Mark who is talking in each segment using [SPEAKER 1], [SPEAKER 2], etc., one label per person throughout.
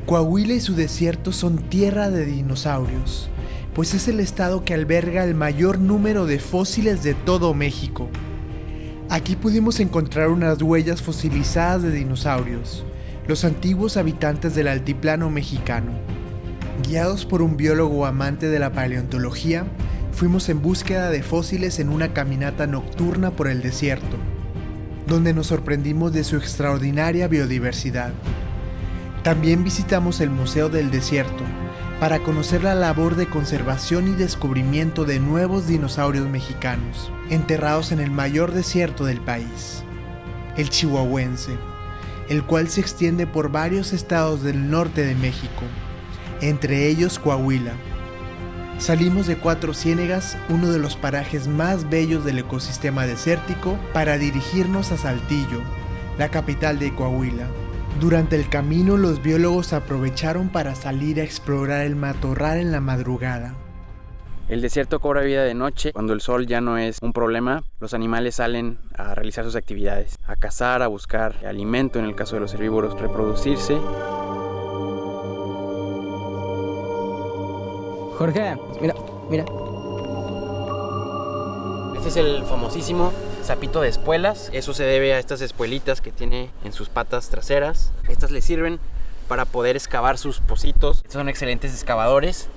[SPEAKER 1] Coahuila y su desierto son tierra de dinosaurios, pues es el estado que alberga el mayor número de fósiles de todo México. Aquí pudimos encontrar unas huellas fosilizadas de dinosaurios, los antiguos habitantes del altiplano mexicano. Guiados por un biólogo amante de la paleontología, fuimos en búsqueda de fósiles en una caminata nocturna por el desierto, donde nos sorprendimos de su extraordinaria biodiversidad. También visitamos el Museo del Desierto para conocer la labor de conservación y descubrimiento de nuevos dinosaurios mexicanos, enterrados en el mayor desierto del país, el chihuahuense, el cual se extiende por varios estados del norte de México, entre ellos Coahuila. Salimos de Cuatro Ciénegas, uno de los parajes más bellos del ecosistema desértico, para dirigirnos a Saltillo, la capital de Coahuila. Durante el camino, los biólogos aprovecharon para salir a explorar el matorral en la madrugada.
[SPEAKER 2] El desierto cobra vida de noche. Cuando el sol ya no es un problema, los animales salen a realizar sus actividades, a cazar, a buscar alimento en el caso de los herbívoros, reproducirse.
[SPEAKER 3] Jorge, mira.
[SPEAKER 2] Este es el famosísimo sapito de espuelas. Eso se debe a estas espuelitas que tiene en sus patas traseras. Estas le sirven para poder excavar sus pocitos. Estos son excelentes excavadores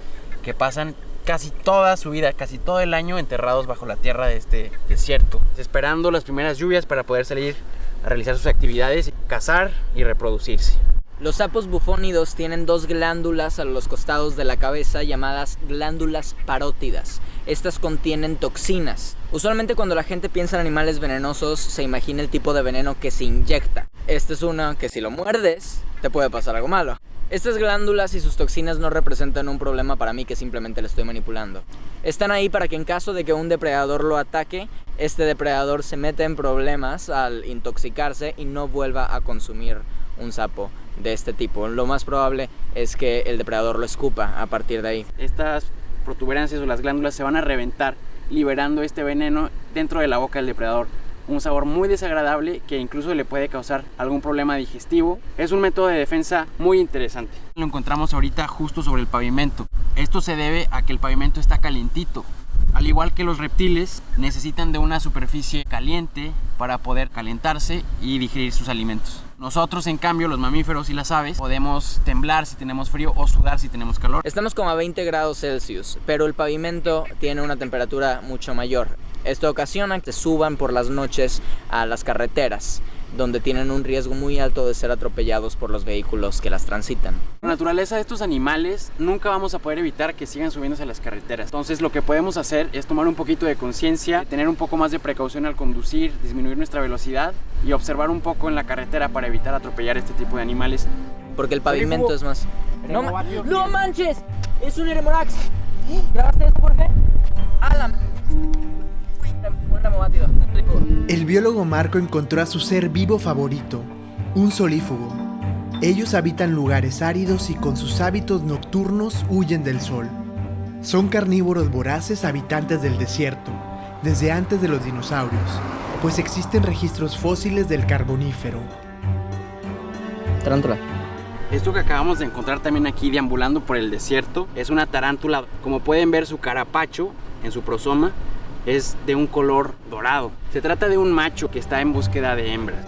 [SPEAKER 2] que pasan casi toda su vida, casi todo el año enterrados bajo la tierra de este desierto, esperando las primeras lluvias para poder salir a realizar sus actividades, cazar y reproducirse.
[SPEAKER 3] Los sapos bufónidos tienen dos glándulas a los costados de la cabeza llamadas glándulas parótidas. Estas contienen toxinas. Usualmente cuando la gente piensa en animales venenosos se imagina el tipo de veneno que se inyecta. Este es uno que si lo muerdes te puede pasar algo malo. Estas glándulas y sus toxinas no representan un problema para mí, que simplemente le estoy manipulando. Están ahí para que en caso de que un depredador lo ataque, este depredador se meta en problemas al intoxicarse y no vuelva a consumir un sapo de este tipo. Lo más probable es que el depredador lo escupa a partir de ahí.
[SPEAKER 2] Estas protuberancias o las glándulas se van a reventar, liberando este veneno dentro de la boca del depredador. Un sabor muy desagradable que incluso le puede causar algún problema digestivo. Es un método de defensa muy interesante. Lo encontramos ahorita justo sobre el pavimento. Esto se debe a que el pavimento está calientito. Al igual que los reptiles, necesitan de una superficie caliente para poder calentarse y digerir sus alimentos. Nosotros, en cambio, los mamíferos y las aves, podemos temblar si tenemos frío o sudar si tenemos calor.
[SPEAKER 3] Estamos como a 20 grados Celsius, pero el pavimento tiene una temperatura mucho mayor. Esto ocasiona que suban por las noches a las carreteras, donde tienen un riesgo muy alto de ser atropellados por los vehículos que las transitan.
[SPEAKER 2] La naturaleza de estos animales nunca vamos a poder evitar que sigan subiéndose a las carreteras. Entonces lo que podemos hacer es tomar un poquito de conciencia, tener un poco más de precaución al conducir, disminuir nuestra velocidad y observar un poco en la carretera para evitar atropellar este tipo de animales.
[SPEAKER 3] Porque el pavimento es más... ¡No manches! ¡Es un Eremorax! ¿Grabaste esto, Jorge? ¡Alan!
[SPEAKER 1] El biólogo Marco encontró a su ser vivo favorito, un solífugo. Ellos habitan lugares áridos y con sus hábitos nocturnos huyen del sol. Son carnívoros voraces habitantes del desierto, desde antes de los dinosaurios, pues existen registros fósiles del Carbonífero.
[SPEAKER 3] Tarántula.
[SPEAKER 2] Esto que acabamos de encontrar también aquí deambulando por el desierto es una tarántula. Como pueden ver, su carapacho en su prosoma es de un color dorado. Se trata de un macho que está en búsqueda de hembras.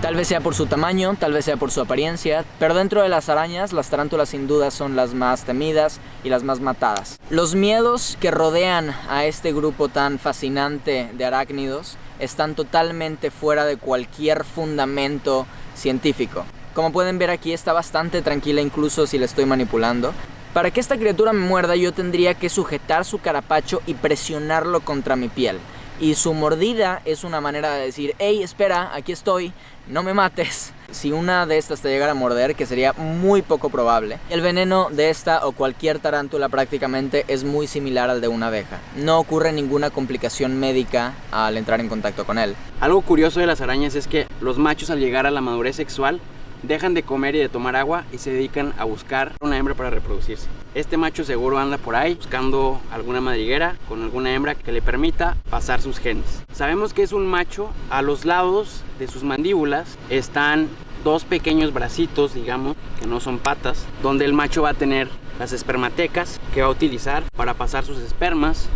[SPEAKER 3] Tal vez sea por su tamaño, tal vez sea por su apariencia, pero dentro de las arañas, las tarántulas sin duda son las más temidas y las más matadas. Los miedos que rodean a este grupo tan fascinante de arácnidos están totalmente fuera de cualquier fundamento científico. Como pueden ver aquí, está bastante tranquila incluso si la estoy manipulando. Para que esta criatura me muerda, yo tendría que sujetar su carapacho y presionarlo contra mi piel. Y su mordida es una manera de decir: hey, espera, aquí estoy, no me mates. Si una de estas te llegara a morder, que sería muy poco probable, el veneno de esta o cualquier tarántula prácticamente es muy similar al de una abeja. No ocurre ninguna complicación médica al entrar en contacto con él.
[SPEAKER 2] Algo curioso de las arañas es que los machos, al llegar a la madurez sexual, dejan de comer y de tomar agua y se dedican a buscar una hembra para reproducirse. Este macho seguro anda por ahí buscando alguna madriguera con alguna hembra que le permita pasar sus genes. Sabemos que es un macho. A los lados de sus mandíbulas están dos pequeños bracitos, digamos, que no son patas, donde el macho va a tener las espermatecas que va a utilizar para pasar sus espermas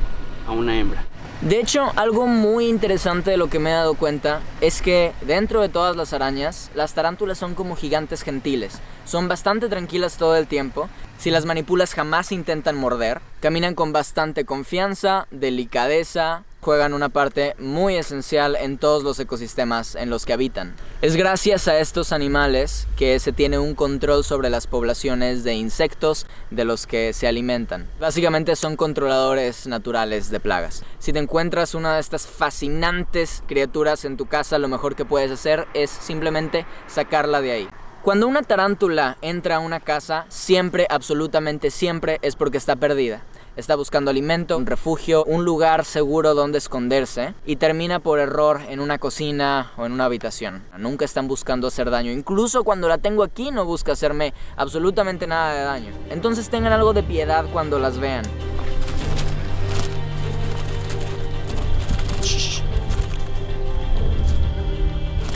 [SPEAKER 2] a una hembra.
[SPEAKER 3] De hecho, algo muy interesante de lo que me he dado cuenta es que dentro de todas las arañas, las tarántulas son como gigantes gentiles. Son bastante tranquilas todo el tiempo. Si las manipulas jamás intentan morder. Caminan con bastante confianza, delicadeza. Juegan una parte muy esencial en todos los ecosistemas en los que habitan. Es gracias a estos animales que se tiene un control sobre las poblaciones de insectos de los que se alimentan. Básicamente son controladores naturales de plagas. Si te encuentras una de estas fascinantes criaturas en tu casa, lo mejor que puedes hacer es simplemente sacarla de ahí. Cuando una tarántula entra a una casa, siempre, absolutamente siempre, es porque está perdida. Está buscando alimento, un refugio, un lugar seguro donde esconderse y termina por error en una cocina o en una habitación. Nunca están buscando hacer daño. Incluso cuando la tengo aquí no busca hacerme absolutamente nada de daño. Entonces tengan algo de piedad cuando las vean.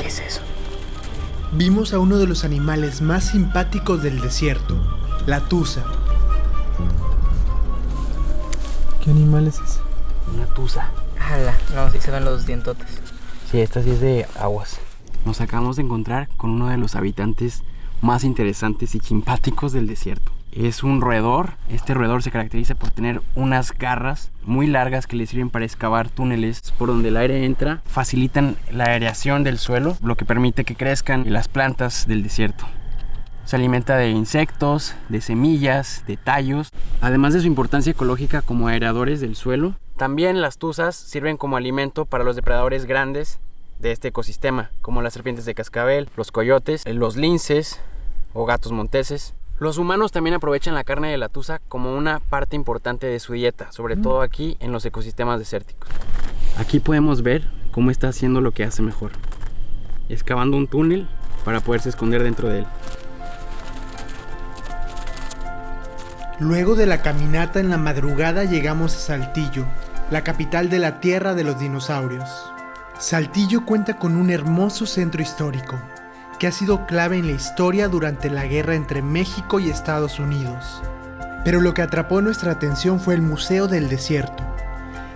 [SPEAKER 2] ¿Qué es eso?
[SPEAKER 1] Vimos a uno de los animales más simpáticos del desierto, la tusa. ¿Qué animal es ese?
[SPEAKER 2] Una tusa.
[SPEAKER 3] ¡Hala! No, sí se ven los dientotes.
[SPEAKER 2] Sí, esta sí es de aguas. Nos acabamos de encontrar con uno de los habitantes más interesantes y simpáticos del desierto. Es un roedor. Este roedor se caracteriza por tener unas garras muy largas que le sirven para excavar túneles por donde el aire entra. Facilitan la aireación del suelo, lo que permite que crezcan las plantas del desierto. Se alimenta de insectos, de semillas, de tallos, además de su importancia ecológica como aeradores del suelo. También las tuzas sirven como alimento para los depredadores grandes de este ecosistema, como las serpientes de cascabel, los coyotes, los linces o gatos monteses. Los humanos también aprovechan la carne de la tusa como una parte importante de su dieta, sobre todo aquí en los ecosistemas desérticos. Aquí podemos ver cómo está haciendo lo que hace mejor, excavando un túnel para poderse esconder dentro de él.
[SPEAKER 1] Luego de la caminata en la madrugada llegamos a Saltillo, la capital de la tierra de los dinosaurios. Saltillo cuenta con un hermoso centro histórico, que ha sido clave en la historia durante la guerra entre México y Estados Unidos. Pero lo que atrapó nuestra atención fue el Museo del Desierto,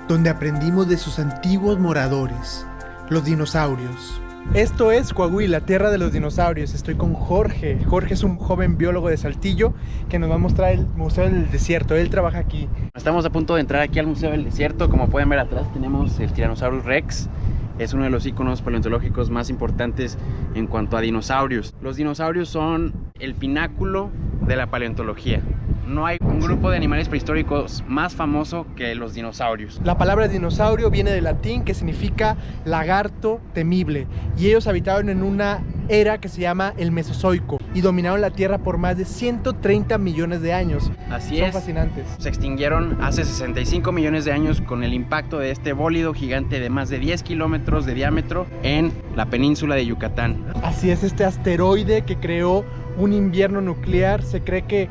[SPEAKER 1] donde aprendimos de sus antiguos moradores, los dinosaurios. Esto es Coahuila, tierra de los dinosaurios. Estoy con Jorge. Jorge es un joven biólogo de Saltillo que nos va a mostrar el Museo del Desierto. Él trabaja aquí.
[SPEAKER 2] Estamos a punto de entrar aquí al Museo del Desierto. Como pueden ver atrás tenemos el Tyrannosaurus Rex. Es uno de los íconos paleontológicos más importantes en cuanto a dinosaurios. Los dinosaurios son el pináculo de la paleontología. No hay un grupo de animales prehistóricos más famoso que los dinosaurios.
[SPEAKER 1] La palabra dinosaurio viene del latín, que significa lagarto temible, y ellos habitaron en una era que se llama el Mesozoico y dominaron la Tierra por más de 130 millones de años.
[SPEAKER 2] Así
[SPEAKER 1] Son
[SPEAKER 2] es.
[SPEAKER 1] fascinantes.
[SPEAKER 2] Se extinguieron hace 65 millones de años con el impacto de este bólido gigante de más de 10 kilómetros de diámetro en la península de Yucatán.
[SPEAKER 1] Así es, este asteroide que creó un invierno nuclear. Se cree que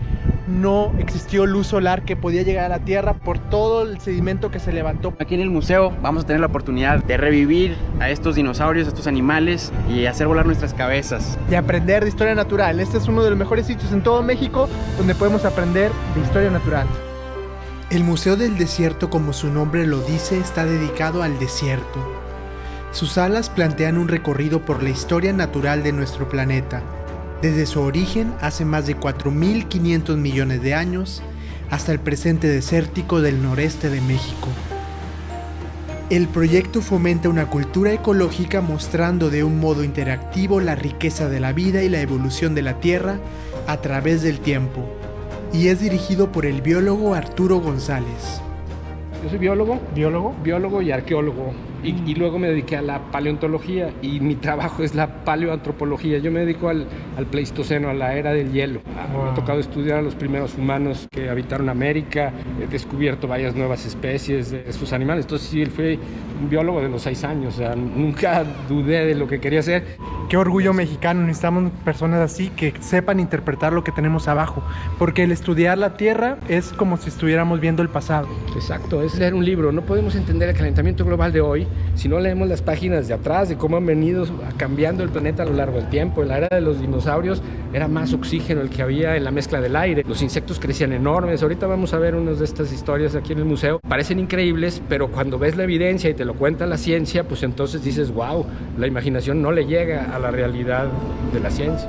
[SPEAKER 1] no existió luz solar que podía llegar a la Tierra por todo el sedimento que se levantó.
[SPEAKER 2] Aquí en el museo vamos a tener la oportunidad de revivir a estos dinosaurios, a estos animales y hacer volar nuestras cabezas.
[SPEAKER 1] Y aprender de historia natural. Este es uno de los mejores sitios en todo México donde podemos aprender de historia natural. El Museo del Desierto, como su nombre lo dice, está dedicado al desierto. Sus salas plantean un recorrido por la historia natural de nuestro planeta, desde su origen hace más de 4.500 millones de años hasta el presente desértico del noreste de México. El proyecto fomenta una cultura ecológica mostrando de un modo interactivo la riqueza de la vida y la evolución de la Tierra a través del tiempo, y es dirigido por el biólogo Arturo González.
[SPEAKER 4] Yo soy biólogo y arqueólogo. Y luego me dediqué a la paleontología y mi trabajo es la paleoantropología. Yo me dedico al Pleistoceno, a la era del hielo. Me ha tocado estudiar a los primeros humanos que habitaron América, he descubierto varias nuevas especies de sus animales. Entonces sí, fui un biólogo de los 6 años, o sea, nunca dudé de lo que quería hacer.
[SPEAKER 1] qué orgullo mexicano, necesitamos personas así que sepan interpretar lo que tenemos abajo, porque el estudiar la Tierra es como si estuviéramos viendo el pasado.
[SPEAKER 4] Exacto, es leer un libro. No podemos entender el calentamiento global de hoy si no leemos las páginas de atrás de cómo han venido cambiando el planeta a lo largo del tiempo. En la era de los dinosaurios era más oxígeno el que había en la mezcla del aire. Los insectos crecían enormes. Ahorita vamos a ver unas de estas historias aquí en el museo. Parecen increíbles, pero cuando ves la evidencia y te lo cuenta la ciencia, pues entonces dices, wow, la imaginación no le llega a la realidad de la ciencia.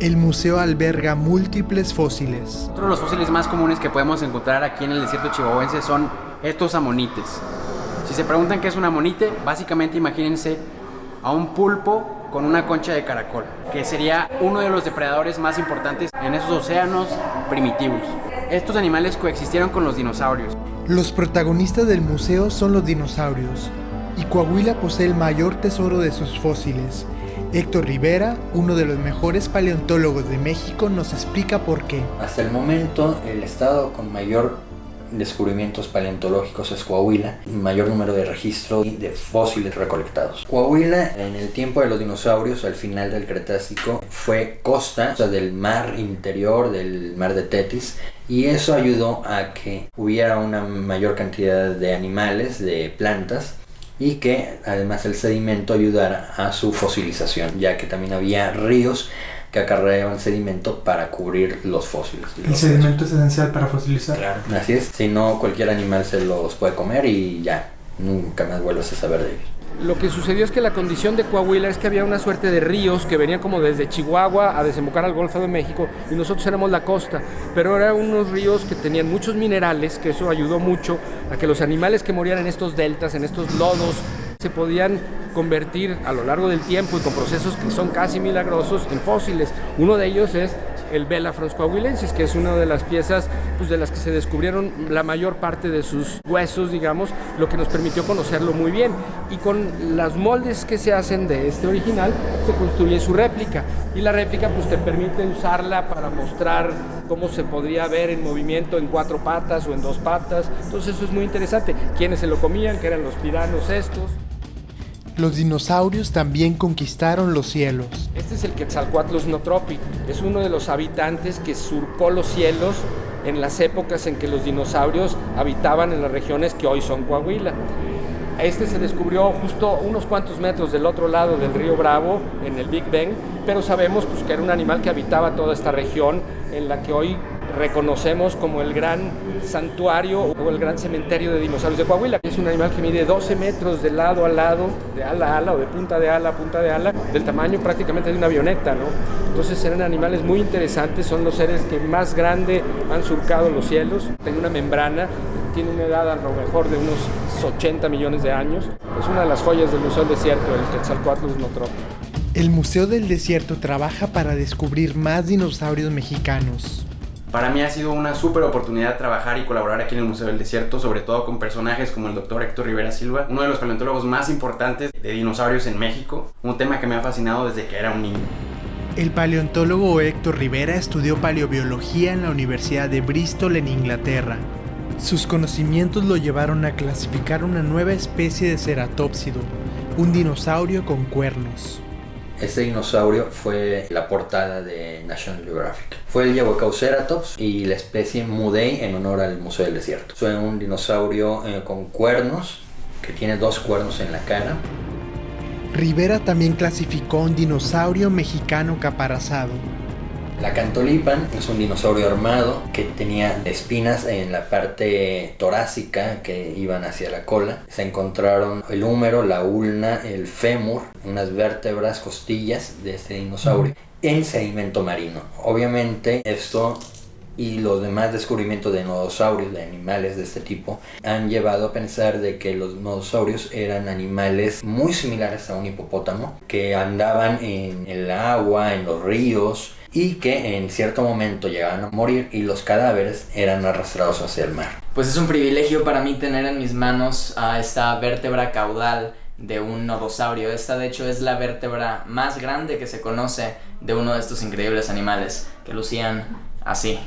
[SPEAKER 1] El museo alberga múltiples fósiles.
[SPEAKER 2] Otro de los fósiles más comunes que podemos encontrar aquí en el desierto chihuahuense son estos amonites. Si se preguntan qué es un amonite, básicamente imagínense a un pulpo con una concha de caracol, que sería uno de los depredadores más importantes en esos océanos primitivos. Estos animales coexistieron con los dinosaurios.
[SPEAKER 1] Los protagonistas del museo son los dinosaurios, y Coahuila posee el mayor tesoro de sus fósiles. Héctor Rivera, uno de los mejores paleontólogos de México, nos explica por qué.
[SPEAKER 5] Hasta el momento, el estado con mayor descubrimientos paleontológicos es Coahuila, mayor número de registros de fósiles recolectados. Coahuila, en el tiempo de los dinosaurios, al final del Cretácico, fue costa, o sea, del mar interior, del mar de Tetis, y eso ayudó a que hubiera una mayor cantidad de animales, de plantas, y que además el sedimento ayudara a su fosilización, ya que también había ríos que acarreaban sedimento para cubrir los fósiles.
[SPEAKER 1] El sedimento es esencial para fosilizar.
[SPEAKER 5] Claro, así es, si no cualquier animal se los puede comer y ya, nunca más vuelves a saber de ellos.
[SPEAKER 4] Lo que sucedió es que la condición de Coahuila es que había una suerte de ríos que venían como desde Chihuahua a desembocar al Golfo de México y nosotros éramos la costa, pero eran unos ríos que tenían muchos minerales, que eso ayudó mucho a que los animales que morían en estos deltas, en estos lodos, se podían convertir a lo largo del tiempo y con procesos que son casi milagrosos en fósiles. Uno de ellos es el Belafrons coahuilensis, que es una de las piezas pues, de las que se descubrieron la mayor parte de sus huesos, digamos, lo que nos permitió conocerlo muy bien. Y con las moldes que se hacen de este original, se construye su réplica. Y la réplica pues, te permite usarla para mostrar cómo se podría ver en movimiento en 4 patas o en 2 patas. Entonces eso es muy interesante. ¿Quiénes se lo comían? Que eran los tiranos estos.
[SPEAKER 1] Los dinosaurios también conquistaron los cielos.
[SPEAKER 4] Este es el Quetzalcoatlus notropi. Es uno de los habitantes que surcó los cielos en las épocas en que los dinosaurios habitaban en las regiones que hoy son Coahuila. Este se descubrió justo unos cuantos metros del otro lado del río Bravo, en el Big Bang, pero sabemos pues, que era un animal que habitaba toda esta región en la que hoy reconocemos como el gran santuario o el gran cementerio de dinosaurios de Coahuila. Es un animal que mide 12 metros de lado a lado, de ala a ala o de punta de ala a punta de ala, del tamaño prácticamente de una avioneta, ¿no? Entonces eran animales muy interesantes, son los seres que más grande han surcado los cielos. Tiene una membrana, tiene una edad a lo mejor de unos 80 millones de años. Es una de las joyas del Museo del Desierto, el Quetzalcoatlus notropi.
[SPEAKER 1] El Museo del Desierto trabaja para descubrir más dinosaurios mexicanos.
[SPEAKER 2] Para mí ha sido una súper oportunidad trabajar y colaborar aquí en el Museo del Desierto, sobre todo con personajes como el Dr. Héctor Rivera Silva, uno de los paleontólogos más importantes de dinosaurios en México, un tema que me ha fascinado desde que era un niño.
[SPEAKER 1] El paleontólogo Héctor Rivera estudió paleobiología en la Universidad de Bristol en Inglaterra. Sus conocimientos lo llevaron a clasificar una nueva especie de ceratópsido, un dinosaurio con cuernos.
[SPEAKER 5] Este dinosaurio fue la portada de National Geographic. Fue el Yabocauceratops y la especie Mudei en honor al Museo del Desierto. Fue un dinosaurio con cuernos, que tiene 2 cuernos en la cara.
[SPEAKER 1] Rivera también clasificó un dinosaurio mexicano caparazado.
[SPEAKER 5] La Cantolipan es un dinosaurio armado que tenía espinas en la parte torácica que iban hacia la cola. Se encontraron el húmero, la ulna, el fémur, unas vértebras, costillas de este dinosaurio en sedimento marino. Obviamente esto y los demás descubrimientos de nodosaurios, de animales de este tipo, han llevado a pensar de que los nodosaurios eran animales muy similares a un hipopótamo, que andaban en el agua, en los ríos, y que en cierto momento llegaban a morir y los cadáveres eran arrastrados hacia el mar.
[SPEAKER 3] Pues es un privilegio para mí tener en mis manos a esta vértebra caudal de un nodosaurio. Esta de hecho es la vértebra más grande que se conoce de uno de estos increíbles animales, que lucían así.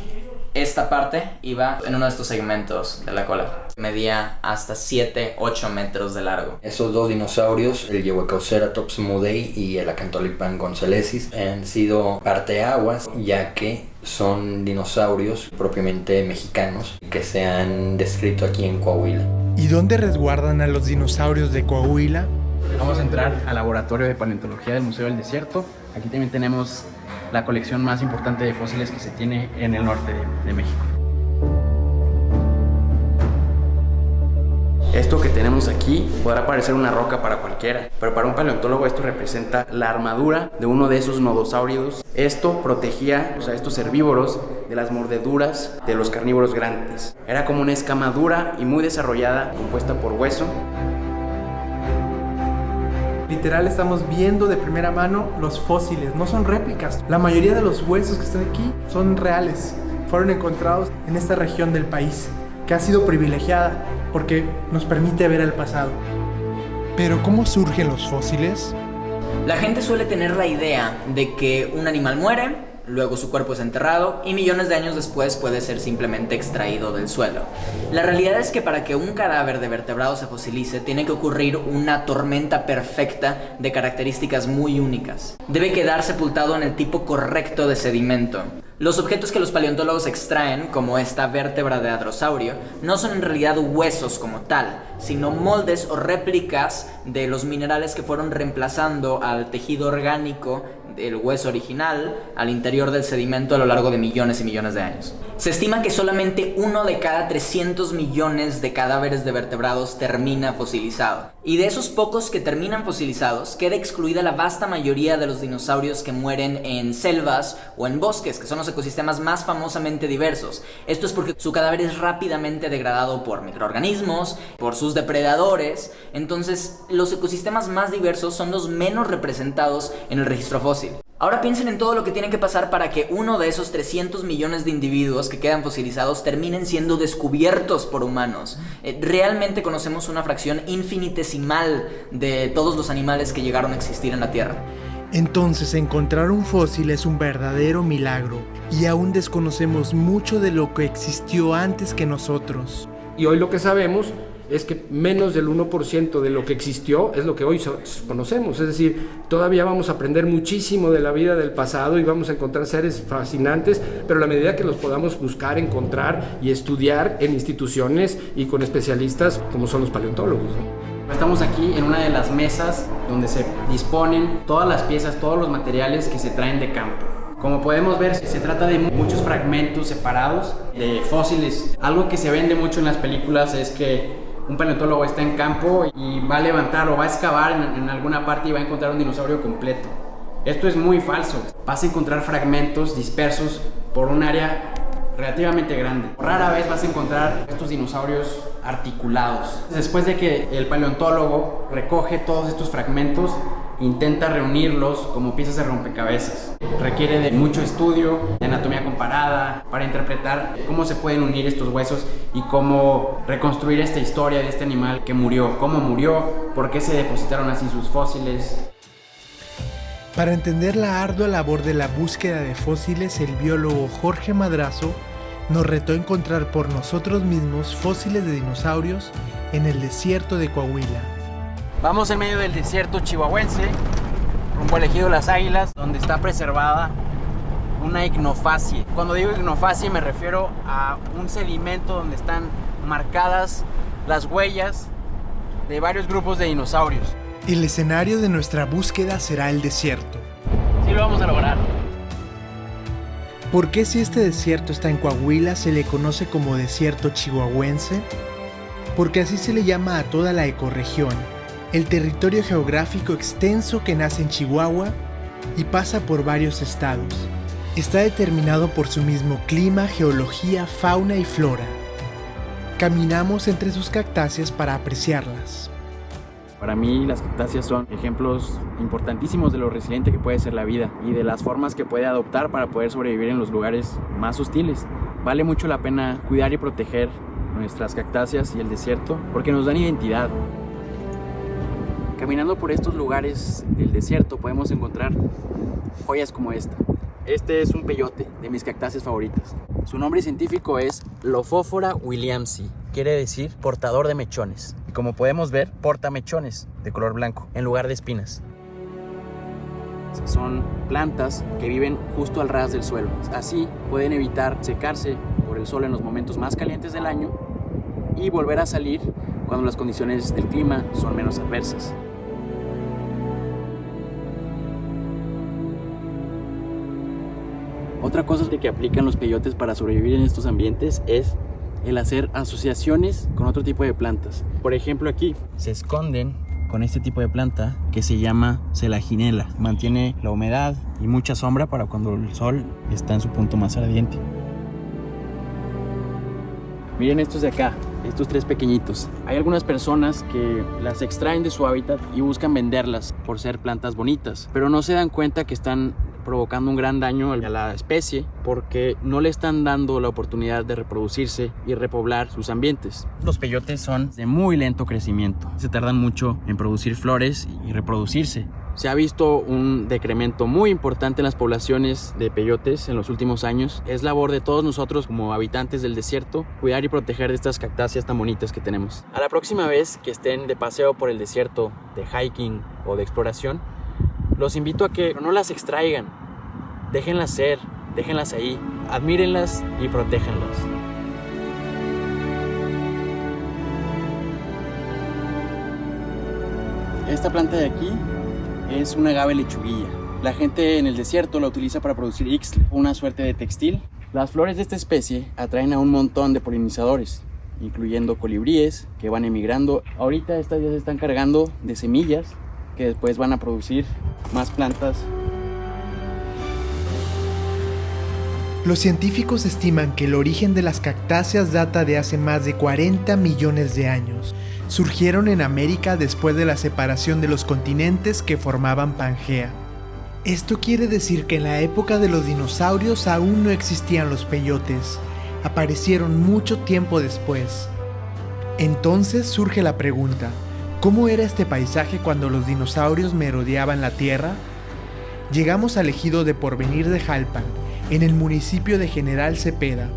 [SPEAKER 3] esta parte iba en uno de estos segmentos de la cola. Medía hasta 7-8 metros de largo.
[SPEAKER 5] Esos dos dinosaurios, el Yehuacaoceratops mudei y el Acantolipan gonzalesis, han sido parteaguas, ya que son dinosaurios propiamente mexicanos que se han descrito aquí en Coahuila.
[SPEAKER 1] ¿Y dónde resguardan a los dinosaurios de Coahuila?
[SPEAKER 2] Vamos a entrar al laboratorio de paleontología del Museo del Desierto. Aquí también tenemos la colección más importante de fósiles que se tiene en el norte de México. Esto que tenemos aquí podrá parecer una roca para cualquiera, pero para un paleontólogo esto representa la armadura de uno de esos nodosáuridos. Esto protegía a estos herbívoros de las mordeduras de los carnívoros grandes. Era como una escama dura y muy desarrollada, compuesta por hueso.
[SPEAKER 1] Literal estamos viendo de primera mano los fósiles, no son réplicas. La mayoría de los huesos que están aquí son reales, fueron encontrados en esta región del país, que ha sido privilegiada porque nos permite ver el pasado. Pero ¿cómo surgen los fósiles?
[SPEAKER 3] La gente suele tener la idea de que un animal muere, luego su cuerpo es enterrado y millones de años después puede ser simplemente extraído del suelo. La realidad es que para que un cadáver de vertebrado se fosilice, tiene que ocurrir una tormenta perfecta de características muy únicas. Debe quedar sepultado en el tipo correcto de sedimento. Los objetos que los paleontólogos extraen, como esta vértebra de hadrosaurio, no son en realidad huesos como tal, sino moldes o réplicas de los minerales que fueron reemplazando al tejido orgánico del hueso original al interior del sedimento a lo largo de millones y millones de años. Se estima que solamente 1 de cada 300 millones de cadáveres de vertebrados termina fosilizado. Y de esos pocos que terminan fosilizados, queda excluida la vasta mayoría de los dinosaurios que mueren en selvas o en bosques, que son los ecosistemas más famosamente diversos. Esto es porque su cadáver es rápidamente degradado por microorganismos, por sus depredadores. Entonces, los ecosistemas más diversos son los menos representados en el registro fósil. Ahora piensen en todo lo que tiene que pasar para que uno de esos 300 millones de individuos que quedan fosilizados terminen siendo descubiertos por humanos. Realmente conocemos una fracción infinitesimal de todos los animales que llegaron a existir en la Tierra.
[SPEAKER 1] Entonces encontrar un fósil es un verdadero milagro y aún desconocemos mucho de lo que existió antes que nosotros.
[SPEAKER 4] Y hoy lo que sabemos es que menos del 1% de lo que existió es lo que hoy conocemos. Es decir, todavía vamos a aprender muchísimo de la vida del pasado y vamos a encontrar seres fascinantes, pero a la medida que los podamos buscar, encontrar y estudiar en instituciones y con especialistas como son los paleontólogos, ¿no?
[SPEAKER 2] Estamos aquí en una de las mesas donde se disponen todas las piezas, todos los materiales que se traen de campo. Como podemos ver, se trata de muchos fragmentos separados de fósiles. Algo que se vende mucho en las películas es que un paleontólogo está en campo y va a levantar o va a excavar en alguna parte y va a encontrar un dinosaurio completo. Esto es muy falso. Vas a encontrar fragmentos dispersos por un área relativamente grande. Rara vez vas a encontrar estos dinosaurios articulados. Después de que el paleontólogo recoge todos estos fragmentos, intenta reunirlos como piezas de rompecabezas. Requiere de mucho estudio, de anatomía comparada, para interpretar cómo se pueden unir estos huesos y cómo reconstruir esta historia de este animal que murió, cómo murió, por qué se depositaron así sus fósiles.
[SPEAKER 1] Para entender la ardua labor de la búsqueda de fósiles, el biólogo Jorge Madrazo nos retó a encontrar por nosotros mismos fósiles de dinosaurios en el desierto de Coahuila.
[SPEAKER 2] Vamos en medio del desierto chihuahuense, rumbo al ejido Las Águilas, donde está preservada una ignofacie. Cuando digo ignofacie me refiero a un sedimento donde están marcadas las huellas de varios grupos de dinosaurios.
[SPEAKER 1] El escenario de nuestra búsqueda será el desierto.
[SPEAKER 2] Sí lo vamos a lograr.
[SPEAKER 1] ¿Por qué si este desierto está en Coahuila se le conoce como desierto chihuahuense? Porque así se le llama a toda la ecorregión, el territorio geográfico extenso que nace en Chihuahua y pasa por varios estados. Está determinado por su mismo clima, geología, fauna y flora. Caminamos entre sus cactáceas para apreciarlas.
[SPEAKER 2] Para mí las cactáceas son ejemplos importantísimos de lo resiliente que puede ser la vida y de las formas que puede adoptar para poder sobrevivir en los lugares más hostiles. Vale mucho la pena cuidar y proteger nuestras cactáceas y el desierto porque nos dan identidad. Caminando por estos lugares del desierto podemos encontrar joyas como esta. Este es un peyote de mis cactáceas favoritas. Su nombre científico es Lophophora williamsi, quiere decir portador de mechones. Y como podemos ver, porta mechones de color blanco en lugar de espinas. Son plantas que viven justo al ras del suelo. Así pueden evitar secarse por el sol en los momentos más calientes del año y volver a salir cuando las condiciones del clima son menos adversas. Otra cosa que aplican los peyotes para sobrevivir en estos ambientes es el hacer asociaciones con otro tipo de plantas. Por ejemplo, aquí se esconden con este tipo de planta que se llama selaginela. Mantiene la humedad y mucha sombra para cuando el sol está en su punto más ardiente. Miren estos de acá, estos 3 pequeñitos. Hay algunas personas que las extraen de su hábitat y buscan venderlas por ser plantas bonitas, pero no se dan cuenta que están provocando un gran daño a la especie porque no le están dando la oportunidad de reproducirse y repoblar sus ambientes. Los peyotes son de muy lento crecimiento, se tardan mucho en producir flores y reproducirse. Se ha visto un decremento muy importante en las poblaciones de peyotes en los últimos años. Es labor de todos nosotros como habitantes del desierto cuidar y proteger de estas cactáceas tan bonitas que tenemos. A la próxima vez que estén de paseo por el desierto, de hiking o de exploración, los invito a que no las extraigan, déjenlas ser, déjenlas ahí, admírenlas y protéjanlas. Esta planta de aquí es una agave lechuguilla. La gente en el desierto la utiliza para producir ixtle, una suerte de textil. Las flores de esta especie atraen a un montón de polinizadores, incluyendo colibríes que van emigrando. Ahorita estas ya se están cargando de semillas que después van a producir más plantas.
[SPEAKER 1] Los científicos estiman que el origen de las cactáceas data de hace más de 40 millones de años. Surgieron en América después de la separación de los continentes que formaban Pangea. Esto quiere decir que en la época de los dinosaurios aún no existían los peyotes. Aparecieron mucho tiempo después. Entonces surge la pregunta: ¿cómo era este paisaje cuando los dinosaurios merodeaban la Tierra? Llegamos al ejido de Porvenir de Jalpan, en el municipio de General Cepeda,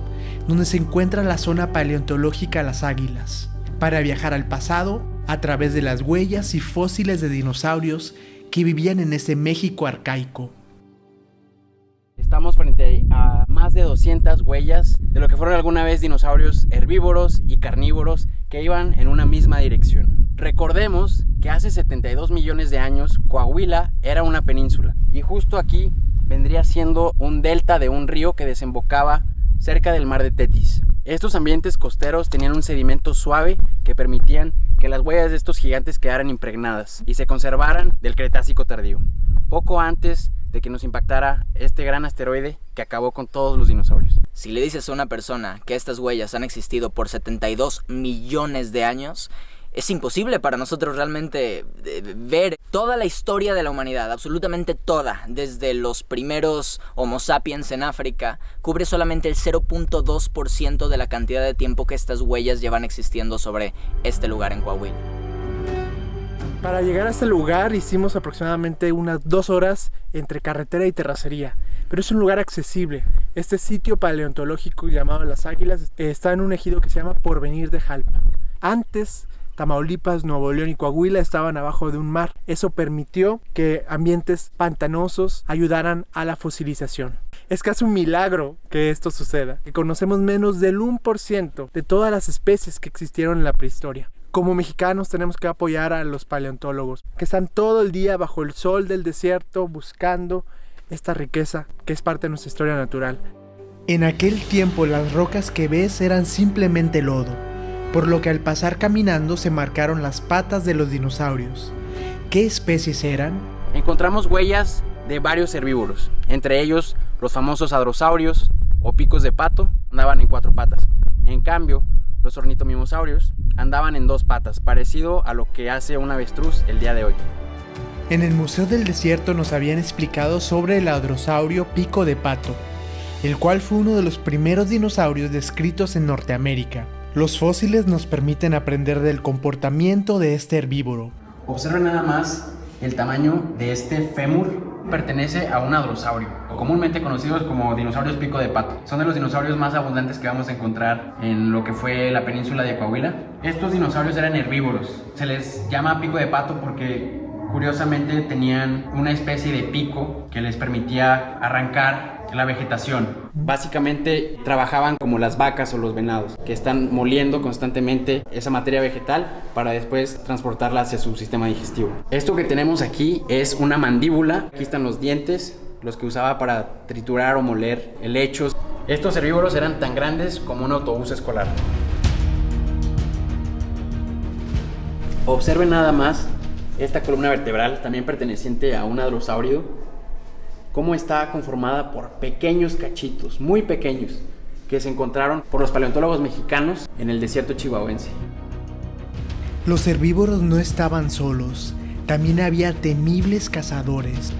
[SPEAKER 1] donde se encuentra la zona paleontológica Las Águilas, para viajar al pasado a través de las huellas y fósiles de dinosaurios que vivían en ese México arcaico.
[SPEAKER 2] Estamos frente a más de 200 huellas de lo que fueron alguna vez dinosaurios herbívoros y carnívoros que iban en una misma dirección. Recordemos que hace 72 millones de años Coahuila era una península y justo aquí vendría siendo un delta de un río que desembocaba cerca del mar de Tetis. Estos ambientes costeros tenían un sedimento suave que permitían que las huellas de estos gigantes quedaran impregnadas y se conservaran del Cretácico tardío, poco antes de que nos impactara este gran asteroide que acabó con todos los dinosaurios.
[SPEAKER 3] Si le dices a una persona que estas huellas han existido por 72 millones de años, es imposible para nosotros realmente ver toda la historia de la humanidad, absolutamente toda, desde los primeros Homo sapiens en África, cubre solamente el 0.2% de la cantidad de tiempo que estas huellas llevan existiendo sobre este lugar en Coahuila.
[SPEAKER 1] Para llegar a este lugar hicimos aproximadamente unas 2 horas entre carretera y terracería, pero es un lugar accesible. Este sitio paleontológico llamado Las Águilas está en un ejido que se llama Porvenir de Jalpan. Antes, Tamaulipas, Nuevo León y Coahuila estaban abajo de un mar. Eso permitió que ambientes pantanosos ayudaran a la fosilización. Es casi un milagro que esto suceda, que conocemos menos del 1% de todas las especies que existieron en la prehistoria. Como mexicanos tenemos que apoyar a los paleontólogos, que están todo el día bajo el sol del desierto buscando esta riqueza que es parte de nuestra historia natural. En aquel tiempo las rocas que ves eran simplemente lodo, por lo que al pasar caminando se marcaron las patas de los dinosaurios. ¿Qué especies eran?
[SPEAKER 2] Encontramos huellas de varios herbívoros, entre ellos los famosos hadrosaurios o picos de pato andaban en 4 patas. En cambio, los ornitomimosaurios andaban en 2 patas, parecido a lo que hace un avestruz el día de hoy.
[SPEAKER 1] En el Museo del Desierto nos habían explicado sobre el hadrosaurio pico de pato, el cual fue uno de los primeros dinosaurios descritos en Norteamérica. Los fósiles nos permiten aprender del comportamiento de este herbívoro.
[SPEAKER 2] Observen nada más el tamaño de este fémur pertenece a un hadrosaurio, comúnmente conocidos como dinosaurios pico de pato. Son de los dinosaurios más abundantes que vamos a encontrar en lo que fue la península de Coahuila. Estos dinosaurios eran herbívoros. Se les llama pico de pato porque curiosamente tenían una especie de pico que les permitía arrancar la vegetación. Básicamente trabajaban como las vacas o los venados, que están moliendo constantemente esa materia vegetal para después transportarla hacia su sistema digestivo. Esto que tenemos aquí es una mandíbula. Aquí están los dientes, los que usaba para triturar o moler helechos. Estos herbívoros eran tan grandes como un autobús escolar. Observen nada más esta columna vertebral, también perteneciente a un hadrosaurio, cómo está conformada por pequeños cachitos, muy pequeños, que se encontraron por los paleontólogos mexicanos en el desierto chihuahuense.
[SPEAKER 1] Los herbívoros no estaban solos, también había temibles cazadores.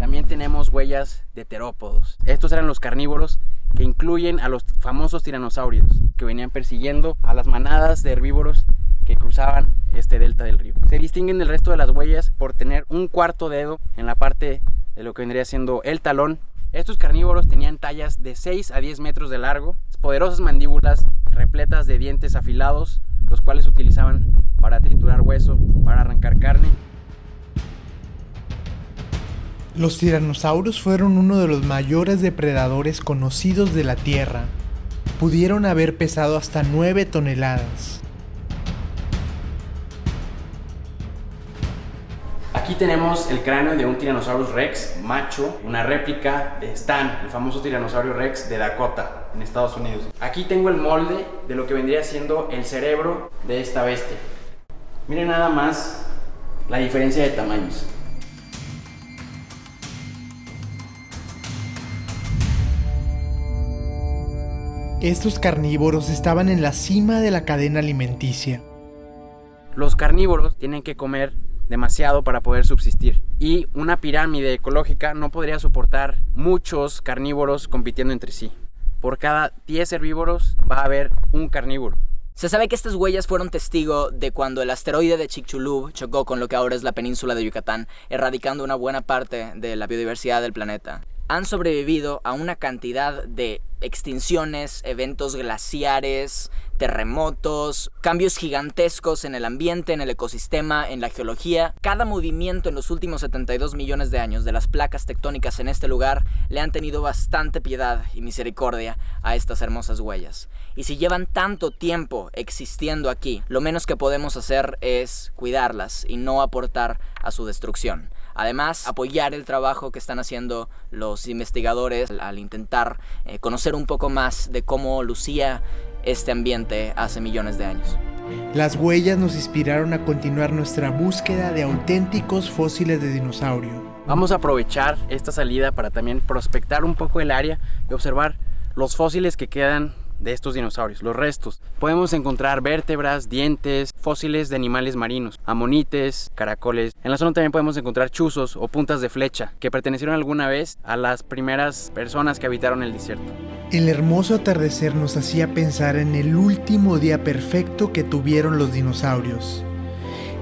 [SPEAKER 2] También tenemos huellas de terópodos. Estos eran los carnívoros que incluyen a los famosos tiranosáuridos, que venían persiguiendo a las manadas de herbívoros que cruzaban este delta del río. Se distinguen del resto de las huellas por tener un cuarto dedo en la parte de lo que vendría siendo el talón. Estos carnívoros tenían tallas de 6 a 10 metros de largo, poderosas mandíbulas repletas de dientes afilados, los cuales utilizaban para triturar hueso, para arrancar carne.
[SPEAKER 1] Los tiranosaurios fueron uno de los mayores depredadores conocidos de la Tierra. Pudieron haber pesado hasta 9 toneladas.
[SPEAKER 2] Aquí tenemos el cráneo de un Tyrannosaurus Rex macho, una réplica de Stan, el famoso Tiranosaurio Rex de Dakota, en Estados Unidos. Aquí tengo el molde de lo que vendría siendo el cerebro de esta bestia. Miren nada más la diferencia de tamaños.
[SPEAKER 1] Estos carnívoros estaban en la cima de la cadena alimenticia.
[SPEAKER 2] Los carnívoros tienen que comer demasiado para poder subsistir, y una pirámide ecológica no podría soportar muchos carnívoros compitiendo entre sí. Por cada 10 herbívoros va a haber un carnívoro.
[SPEAKER 3] Se sabe que estas huellas fueron testigo de cuando el asteroide de Chicxulub chocó con lo que ahora es la península de Yucatán, erradicando una buena parte de la biodiversidad del planeta. Han sobrevivido a una cantidad de extinciones, eventos glaciares, terremotos, cambios gigantescos en el ambiente, en el ecosistema, en la geología. Cada movimiento en los últimos 72 millones de años de las placas tectónicas en este lugar le han tenido bastante piedad y misericordia a estas hermosas huellas. Y si llevan tanto tiempo existiendo aquí, lo menos que podemos hacer es cuidarlas y no aportar a su destrucción. Además, apoyar el trabajo que están haciendo los investigadores al intentar conocer un poco más de cómo lucía este ambiente hace millones de años.
[SPEAKER 1] Las huellas nos inspiraron a continuar nuestra búsqueda de auténticos fósiles de dinosaurio.
[SPEAKER 2] Vamos a aprovechar esta salida para también prospectar un poco el área y observar los fósiles que quedan de estos dinosaurios, los restos. Podemos encontrar vértebras, dientes, fósiles de animales marinos, amonites, caracoles. En la zona también podemos encontrar chuzos o puntas de flecha que pertenecieron alguna vez a las primeras personas que habitaron el desierto.
[SPEAKER 1] El hermoso atardecer nos hacía pensar en el último día perfecto que tuvieron los dinosaurios,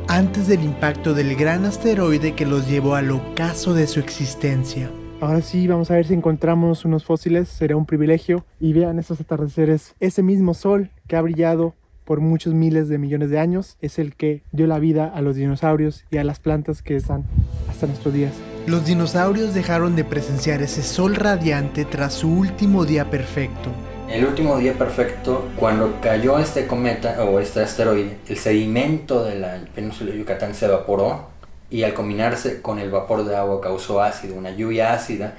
[SPEAKER 1] antes del impacto del gran asteroide que los llevó al ocaso de su existencia. Ahora sí, vamos a ver si encontramos unos fósiles, será un privilegio. Y vean estos atardeceres, ese mismo sol que ha brillado por muchos miles de millones de años es el que dio la vida a los dinosaurios y a las plantas que están hasta nuestros días. Los dinosaurios dejaron de presenciar ese sol radiante tras su último día perfecto.
[SPEAKER 5] El último día perfecto, cuando cayó este cometa o este asteroide, el sedimento de la península de Yucatán se evaporó y al combinarse con el vapor de agua causó ácido, una lluvia ácida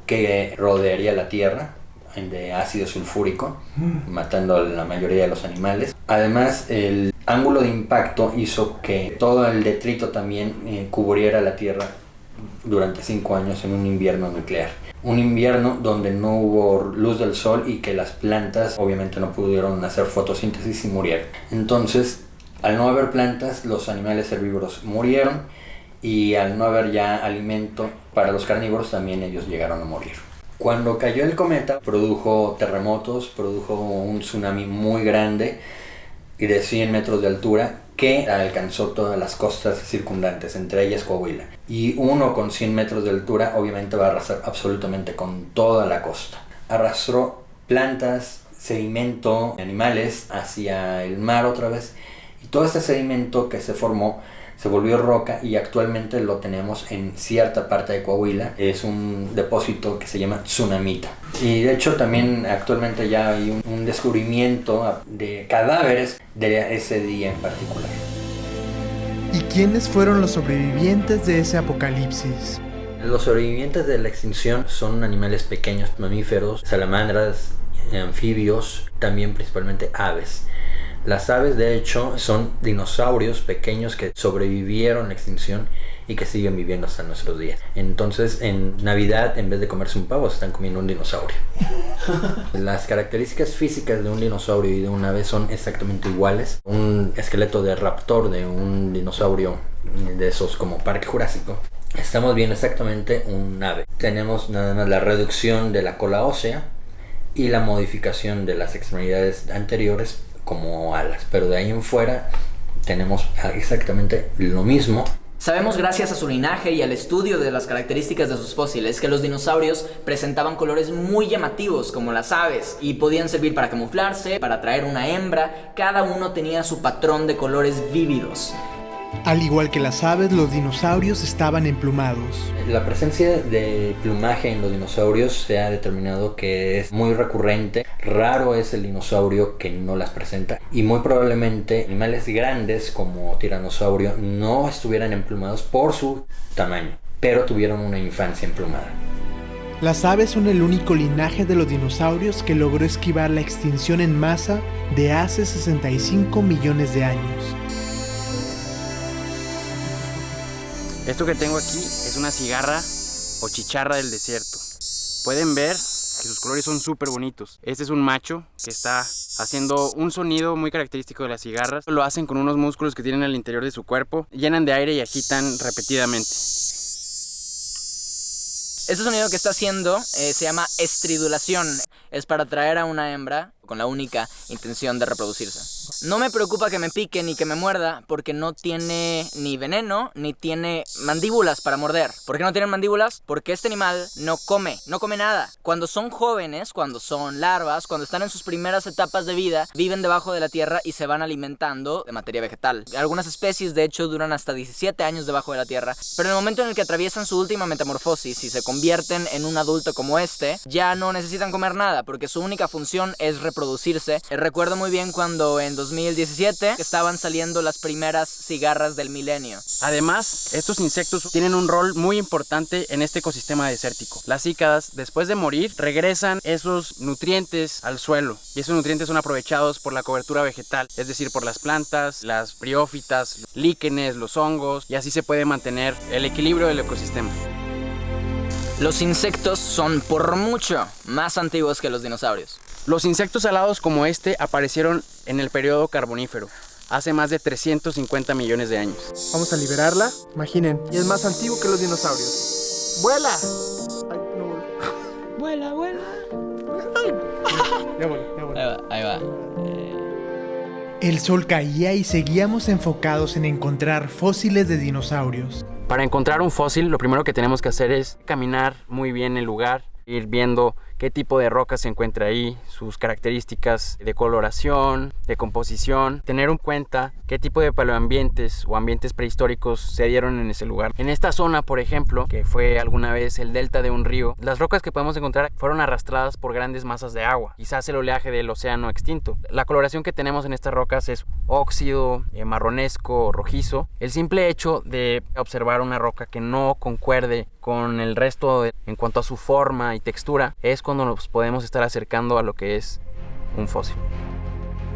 [SPEAKER 5] que rodearía la Tierra de ácido sulfúrico, matando a la mayoría de los animales. Además, el ángulo de impacto hizo que todo el detrito también cubriera la Tierra durante 5 años en un invierno nuclear. Un invierno donde no hubo luz del sol y que las plantas obviamente no pudieron hacer fotosíntesis y murieron. Entonces, al no haber plantas, los animales herbívoros murieron y al no haber ya alimento para los carnívoros, también ellos llegaron a morir. Cuando cayó el cometa, produjo terremotos, produjo un tsunami muy grande y de 100 metros de altura que alcanzó todas las costas circundantes, entre ellas Coahuila. Y uno con 100 metros de altura obviamente va a arrasar absolutamente con toda la costa. Arrastró plantas, sedimento, animales hacia el mar otra vez, y todo este sedimento que se formó se volvió roca y actualmente lo tenemos en cierta parte de Coahuila. Es un depósito que se llama tsunamita. Y de hecho también actualmente ya hay un descubrimiento de cadáveres de ese día en particular.
[SPEAKER 1] ¿Y quiénes fueron los sobrevivientes de ese apocalipsis?
[SPEAKER 5] Los sobrevivientes de la extinción son animales pequeños, mamíferos, salamandras, anfibios, también principalmente aves. Las aves, de hecho, son dinosaurios pequeños que sobrevivieron a la extinción y que siguen viviendo hasta nuestros días. Entonces, en Navidad, en vez de comerse un pavo, se están comiendo un dinosaurio. Las características físicas de un dinosaurio y de un ave son exactamente iguales. Un esqueleto de raptor, de un dinosaurio de esos como Parque Jurásico, estamos viendo exactamente un ave. Tenemos nada más la reducción de la cola ósea y la modificación de las extremidades anteriores como alas, pero de ahí en fuera tenemos exactamente lo mismo.
[SPEAKER 3] Sabemos gracias a su linaje y al estudio de las características de sus fósiles que los dinosaurios presentaban colores muy llamativos como las aves y podían servir para camuflarse, para atraer una hembra. Cada uno tenía su patrón de colores vívidos.
[SPEAKER 1] Al igual que las aves, los dinosaurios estaban emplumados.
[SPEAKER 5] La presencia de plumaje en los dinosaurios se ha determinado que es muy recurrente. Raro es el dinosaurio que no las presenta, y muy probablemente animales grandes como tiranosaurio no estuvieran emplumados por su tamaño, pero tuvieron una infancia emplumada.
[SPEAKER 1] Las aves son el único linaje de los dinosaurios que logró esquivar la extinción en masa de hace 65 millones de años.
[SPEAKER 2] Esto que tengo aquí es una cigarra o chicharra del desierto. Pueden ver que sus colores son súper bonitos. Este es un macho que está haciendo un sonido muy característico de las cigarras. Lo hacen con unos músculos que tienen al interior de su cuerpo. Llenan de aire y agitan repetidamente.
[SPEAKER 3] Este sonido que está haciendo se llama estridulación. Es para atraer a una hembra con la única intención de reproducirse. No me preocupa que me pique ni que me muerda porque no tiene ni veneno ni tiene mandíbulas para morder. ¿Por qué no tienen mandíbulas? Porque este animal no come nada. Cuando son jóvenes, cuando son larvas, cuando están en sus primeras etapas de vida, viven debajo de la tierra y se van alimentando de materia vegetal. Algunas especies de hecho duran hasta 17 años debajo de la tierra, pero en el momento en el que atraviesan su última metamorfosis y se convierten en un adulto como este, ya no necesitan comer nada porque su única función es reproducirse. Recuerdo muy bien cuando en 2017 estaban saliendo las primeras cigarras del milenio.
[SPEAKER 2] Además, estos insectos tienen un rol muy importante en este ecosistema desértico. Las cícadas, después de morir, regresan esos nutrientes al suelo, y esos nutrientes son aprovechados por la cobertura vegetal, es decir, por las plantas, las briófitas, los líquenes, los hongos, y así se puede mantener el equilibrio del ecosistema.
[SPEAKER 3] Los insectos son por mucho más antiguos que los dinosaurios.
[SPEAKER 2] Los insectos alados como este aparecieron en el periodo carbonífero, hace más de 350 millones de años.
[SPEAKER 1] Vamos a liberarla. Imaginen, y es más antiguo que los dinosaurios. ¡Vuela! Ay, no.
[SPEAKER 3] Vuela.
[SPEAKER 1] Ya vuela.
[SPEAKER 3] Ahí va.
[SPEAKER 1] El sol caía y seguíamos enfocados en encontrar fósiles de dinosaurios.
[SPEAKER 2] Para encontrar un fósil, lo primero que tenemos que hacer es caminar muy bien el lugar, ir viendo qué tipo de roca se encuentra ahí, sus características de coloración, de composición, tener en cuenta qué tipo de paleoambientes o ambientes prehistóricos se dieron en ese lugar. En esta zona, por ejemplo, que fue alguna vez el delta de un río, las rocas que podemos encontrar fueron arrastradas por grandes masas de agua, quizás el oleaje del océano extinto. La coloración que tenemos en estas rocas es óxido, marronesco, rojizo. El simple hecho de observar una roca que no concuerde con el resto en cuanto a su forma y textura es cuando nos podemos estar acercando a lo que es un fósil.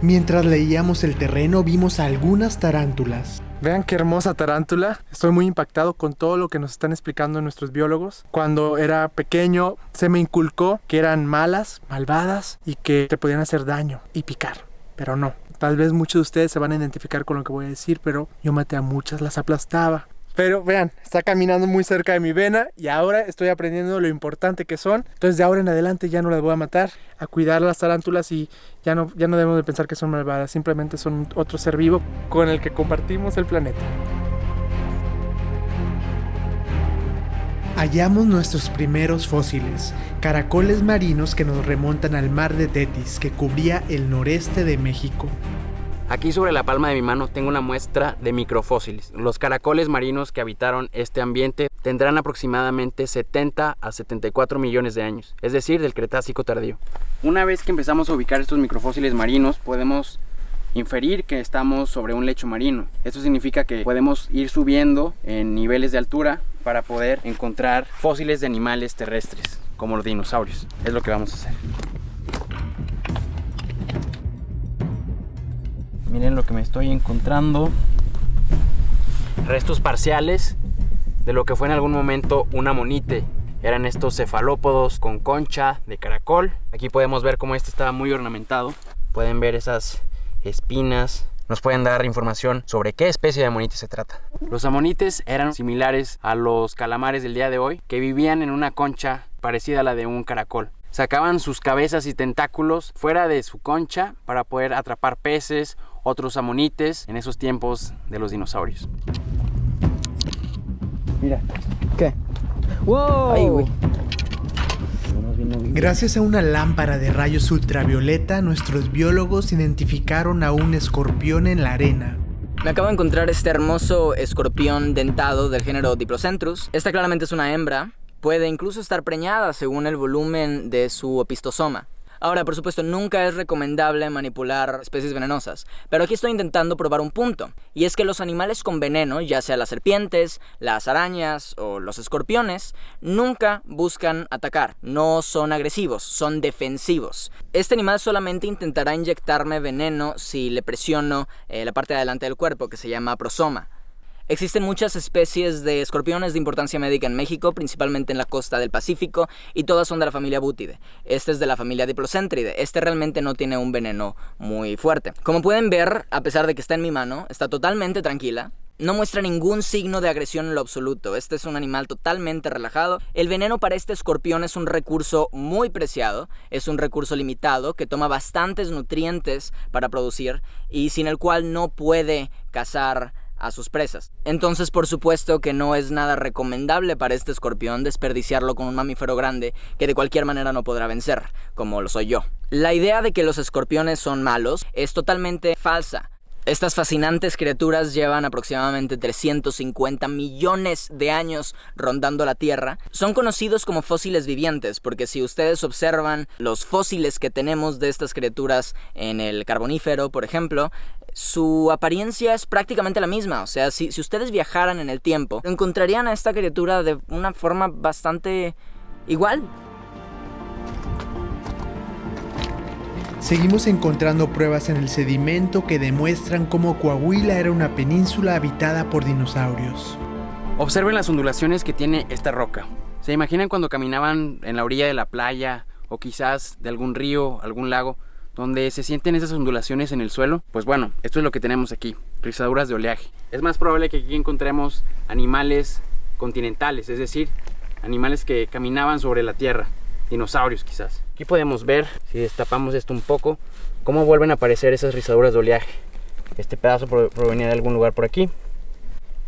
[SPEAKER 1] Mientras leíamos el terreno vimos algunas tarántulas. Vean qué hermosa tarántula. Estoy muy impactado con todo lo que nos están explicando nuestros biólogos. Cuando era pequeño se me inculcó que eran malas, malvadas y que te podían hacer daño y picar, pero no. Tal vez muchos de ustedes se van a identificar con lo que voy a decir, pero yo maté a muchas, las aplastaba. Pero vean, está caminando muy cerca de mi vena y ahora estoy aprendiendo lo importante que son. Entonces de ahora en adelante ya no las voy a matar, a cuidar las tarántulas y ya no debemos de pensar que son malvadas. Simplemente son otro ser vivo con el que compartimos el planeta. Hallamos nuestros primeros fósiles, caracoles marinos que nos remontan al mar de Tetis, que cubría el noreste de México.
[SPEAKER 2] Aquí sobre la palma de mi mano tengo una muestra de microfósiles. Los caracoles marinos que habitaron este ambiente tendrán aproximadamente 70 a 74 millones de años, es decir, del Cretácico tardío. Una vez que empezamos a ubicar estos microfósiles marinos, podemos inferir que estamos sobre un lecho marino. Esto significa que podemos ir subiendo en niveles de altura para poder encontrar fósiles de animales terrestres, como los dinosaurios. Es lo que vamos a hacer. Miren lo que me estoy encontrando. Restos parciales de lo que fue en algún momento un amonite. Eran estos cefalópodos con concha de caracol. Aquí podemos ver cómo este estaba muy ornamentado. Pueden ver esas espinas. Nos pueden dar información sobre qué especie de amonite se trata. Los amonites eran similares a los calamares del día de hoy, que vivían en una concha parecida a la de un caracol. Sacaban sus cabezas y tentáculos fuera de su concha para poder atrapar peces, otros amonites en esos tiempos de los dinosaurios. Mira.
[SPEAKER 3] ¿Qué? ¡Wow! Ay, güey.
[SPEAKER 1] Gracias a una lámpara de rayos ultravioleta, nuestros biólogos identificaron a un escorpión en la arena.
[SPEAKER 3] Me acabo de encontrar este hermoso escorpión dentado del género Diplocentrus. Esta claramente es una hembra. Puede incluso estar preñada según el volumen de su opistosoma. Ahora, por supuesto, nunca es recomendable manipular especies venenosas, pero aquí estoy intentando probar un punto, y es que los animales con veneno, ya sea las serpientes, las arañas o los escorpiones, nunca buscan atacar, no son agresivos, son defensivos. Este animal solamente intentará inyectarme veneno si le presiono la parte de adelante del cuerpo, que se llama prosoma. Existen muchas especies de escorpiones de importancia médica en México, principalmente en la costa del Pacífico, y todas son de la familia Butide. Este es de la familia Diplocentridae. Este realmente no tiene un veneno muy fuerte. Como pueden ver, a pesar de que está en mi mano, está totalmente tranquila. No muestra ningún signo de agresión en lo absoluto. Este es un animal totalmente relajado. El veneno para este escorpión es un recurso muy preciado, es un recurso limitado que toma bastantes nutrientes para producir y sin el cual no puede cazar a sus presas. Entonces, por supuesto que no es nada recomendable para este escorpión desperdiciarlo con un mamífero grande que de cualquier manera no podrá vencer, como lo soy yo. La idea de que los escorpiones son malos es totalmente falsa. Estas fascinantes criaturas llevan aproximadamente 350 millones de años rondando la Tierra. Son conocidos como fósiles vivientes, porque si ustedes observan los fósiles que tenemos de estas criaturas en el Carbonífero, por ejemplo, su apariencia es prácticamente la misma. O sea, si ustedes viajaran en el tiempo, encontrarían a esta criatura de una forma bastante igual.
[SPEAKER 1] Seguimos encontrando pruebas en el sedimento que demuestran cómo Coahuila era una península habitada por dinosaurios.
[SPEAKER 2] Observen las ondulaciones que tiene esta roca. ¿Se imaginan cuando caminaban en la orilla de la playa o quizás de algún río, algún lago, donde se sienten esas ondulaciones en el suelo? Pues bueno, esto es lo que tenemos aquí, rizaduras de oleaje. Es más probable que aquí encontremos animales continentales, es decir, animales que caminaban sobre la tierra, dinosaurios quizás. Aquí podemos ver, si destapamos esto un poco, cómo vuelven a aparecer esas rizaduras de oleaje. Este pedazo provenía de algún lugar por aquí.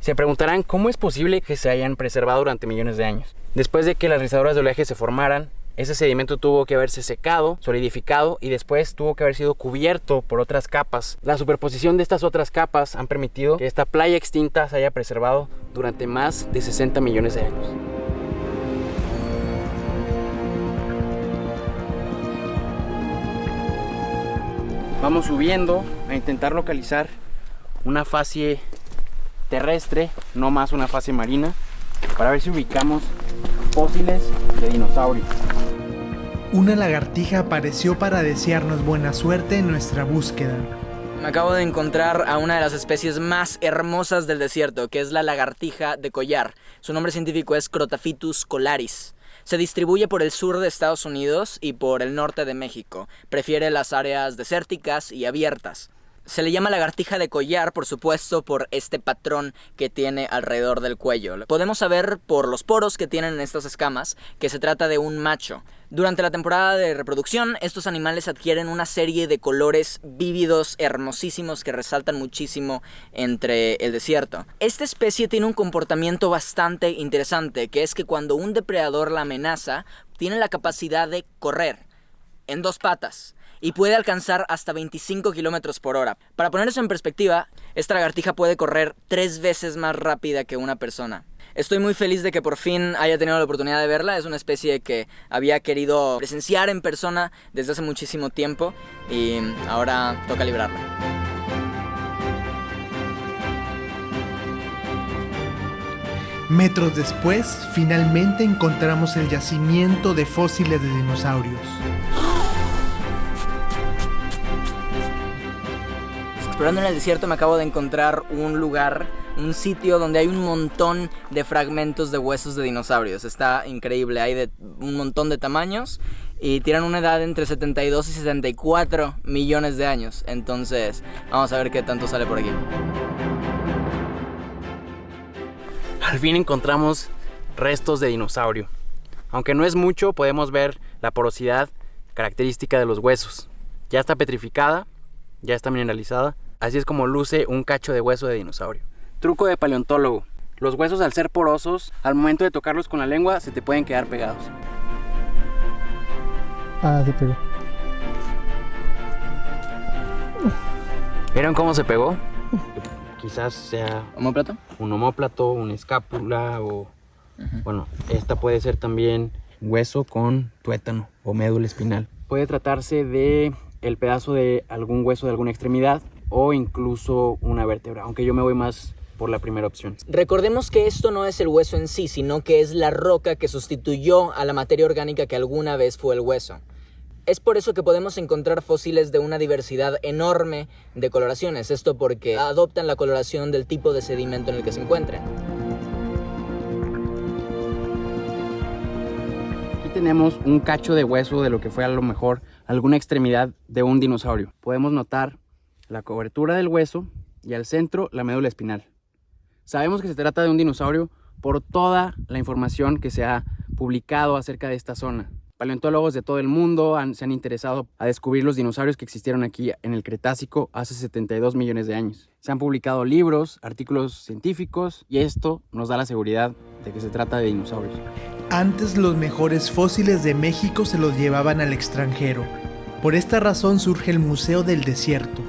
[SPEAKER 2] Se preguntarán cómo es posible que se hayan preservado durante millones de años. Después de que las rizaduras de oleaje se formaran, ese sedimento tuvo que haberse secado, solidificado y después tuvo que haber sido cubierto por otras capas. La superposición de estas otras capas han permitido que esta playa extinta se haya preservado durante más de 60 millones de años. Vamos subiendo a intentar localizar una fase terrestre, no más una fase marina, para ver si ubicamos fósiles de dinosaurios.
[SPEAKER 1] Una lagartija apareció para desearnos buena suerte en nuestra búsqueda.
[SPEAKER 3] Me acabo de encontrar a una de las especies más hermosas del desierto, que es la lagartija de collar. Su nombre científico es Crotaphytus colaris. Se distribuye por el sur de Estados Unidos y por el norte de México. Prefiere las áreas desérticas y abiertas. Se le llama lagartija de collar, por supuesto, por este patrón que tiene alrededor del cuello. Podemos saber por los poros que tienen en estas escamas que se trata de un macho. Durante la temporada de reproducción, estos animales adquieren una serie de colores vívidos, hermosísimos, que resaltan muchísimo entre el desierto. Esta especie tiene un comportamiento bastante interesante, que es que cuando un depredador la amenaza, tiene la capacidad de correr en 2 patas y puede alcanzar hasta 25 kilómetros por hora. Para poner eso en perspectiva, esta lagartija puede correr 3 veces más rápida que una persona. Estoy muy feliz de que por fin haya tenido la oportunidad de verla. Es una especie que había querido presenciar en persona desde hace muchísimo tiempo y ahora toca librarla.
[SPEAKER 1] Metros después, finalmente encontramos el yacimiento de fósiles de dinosaurios.
[SPEAKER 3] Explorando en el desierto me acabo de encontrar un lugar, un sitio donde hay un montón de fragmentos de huesos de dinosaurios. Está increíble, hay de un montón de tamaños y tienen una edad entre 72 y 74 millones de años. Entonces, vamos a ver qué tanto sale por aquí.
[SPEAKER 2] Al fin encontramos restos de dinosaurio. Aunque no es mucho, podemos ver la porosidad característica de los huesos. Ya está petrificada, ya está mineralizada. Así es como luce un cacho de hueso de dinosaurio. Truco de paleontólogo. Los huesos, al ser porosos, al momento de tocarlos con la lengua, se te pueden quedar pegados.
[SPEAKER 1] Ah, se pegó.
[SPEAKER 2] ¿Vieron cómo se pegó? Quizás sea
[SPEAKER 3] ¿Omóplato?
[SPEAKER 2] un omóplato, una escápula o... Bueno, esta puede ser también hueso con tuétano o médula espinal. Puede tratarse de el pedazo de algún hueso de alguna extremidad o incluso una vértebra, aunque yo me voy más por la primera opción.
[SPEAKER 3] Recordemos que esto no es el hueso en sí, sino que es la roca que sustituyó a la materia orgánica que alguna vez fue el hueso. Es por eso que podemos encontrar fósiles de una diversidad enorme de coloraciones. Esto porque adoptan la coloración del tipo de sedimento en el que se encuentren.
[SPEAKER 2] Aquí tenemos un cacho de hueso de lo que fue a lo mejor alguna extremidad de un dinosaurio. Podemos notar la cobertura del hueso y al centro la médula espinal. Sabemos que se trata de un dinosaurio por toda la información que se ha publicado acerca de esta zona. Paleontólogos de todo el mundo se han interesado a descubrir los dinosaurios que existieron aquí en el Cretácico hace 72 millones de años. Se han publicado libros, artículos científicos y esto nos da la seguridad de que se trata de dinosaurios.
[SPEAKER 1] Antes los mejores fósiles de México se los llevaban al extranjero. Por esta razón surge el Museo del Desierto,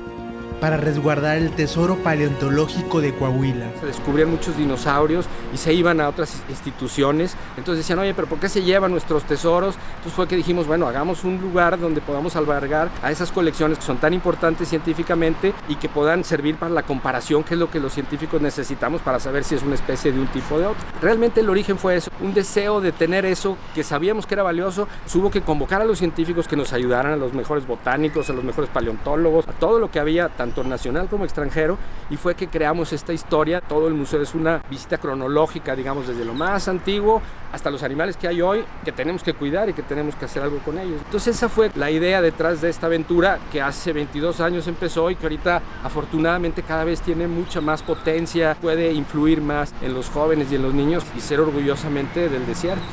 [SPEAKER 1] para resguardar el tesoro paleontológico de Coahuila.
[SPEAKER 4] Se descubrían muchos dinosaurios y se iban a otras instituciones. Entonces decían, oye, pero ¿por qué se llevan nuestros tesoros? Entonces fue que dijimos, bueno, hagamos un lugar donde podamos albergar a esas colecciones que son tan importantes científicamente y que puedan servir para la comparación, que es lo que los científicos necesitamos para saber si es una especie de un tipo o de otro. Realmente el origen fue eso, un deseo de tener eso que sabíamos que era valioso. Hubo que convocar a los científicos que nos ayudaran, a los mejores botánicos, a los mejores paleontólogos, a todo lo que había, tanto nacional como extranjero, y fue que creamos esta historia. Todo el museo es una visita cronológica, digamos, desde lo más antiguo hasta los animales que hay hoy, que tenemos que cuidar y que tenemos que hacer algo con ellos. Entonces esa fue la idea detrás de esta aventura que hace 22 años empezó y que ahorita afortunadamente cada vez tiene mucha más potencia, puede influir más en los jóvenes y en los niños y ser orgullosamente del desierto.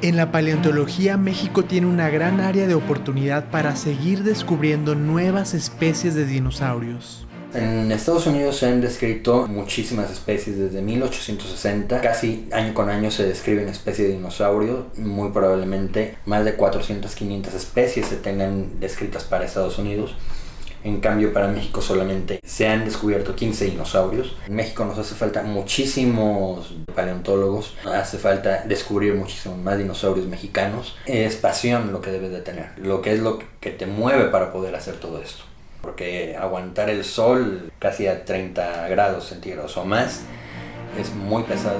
[SPEAKER 1] En la paleontología, México tiene una gran área de oportunidad para seguir descubriendo nuevas especies de dinosaurios.
[SPEAKER 5] En Estados Unidos se han descrito muchísimas especies desde 1860. Casi año con año se describen especies de dinosaurio. Muy probablemente más de 400-500 especies se tengan descritas para Estados Unidos. En cambio, para México solamente se han descubierto 15 dinosaurios. En México nos hace falta muchísimos paleontólogos. Hace falta descubrir muchísimos más dinosaurios mexicanos. Es pasión lo que debes de tener. Lo que es lo que te mueve para poder hacer todo esto. Porque aguantar el sol casi a 30 grados centígrados o más es muy pesado.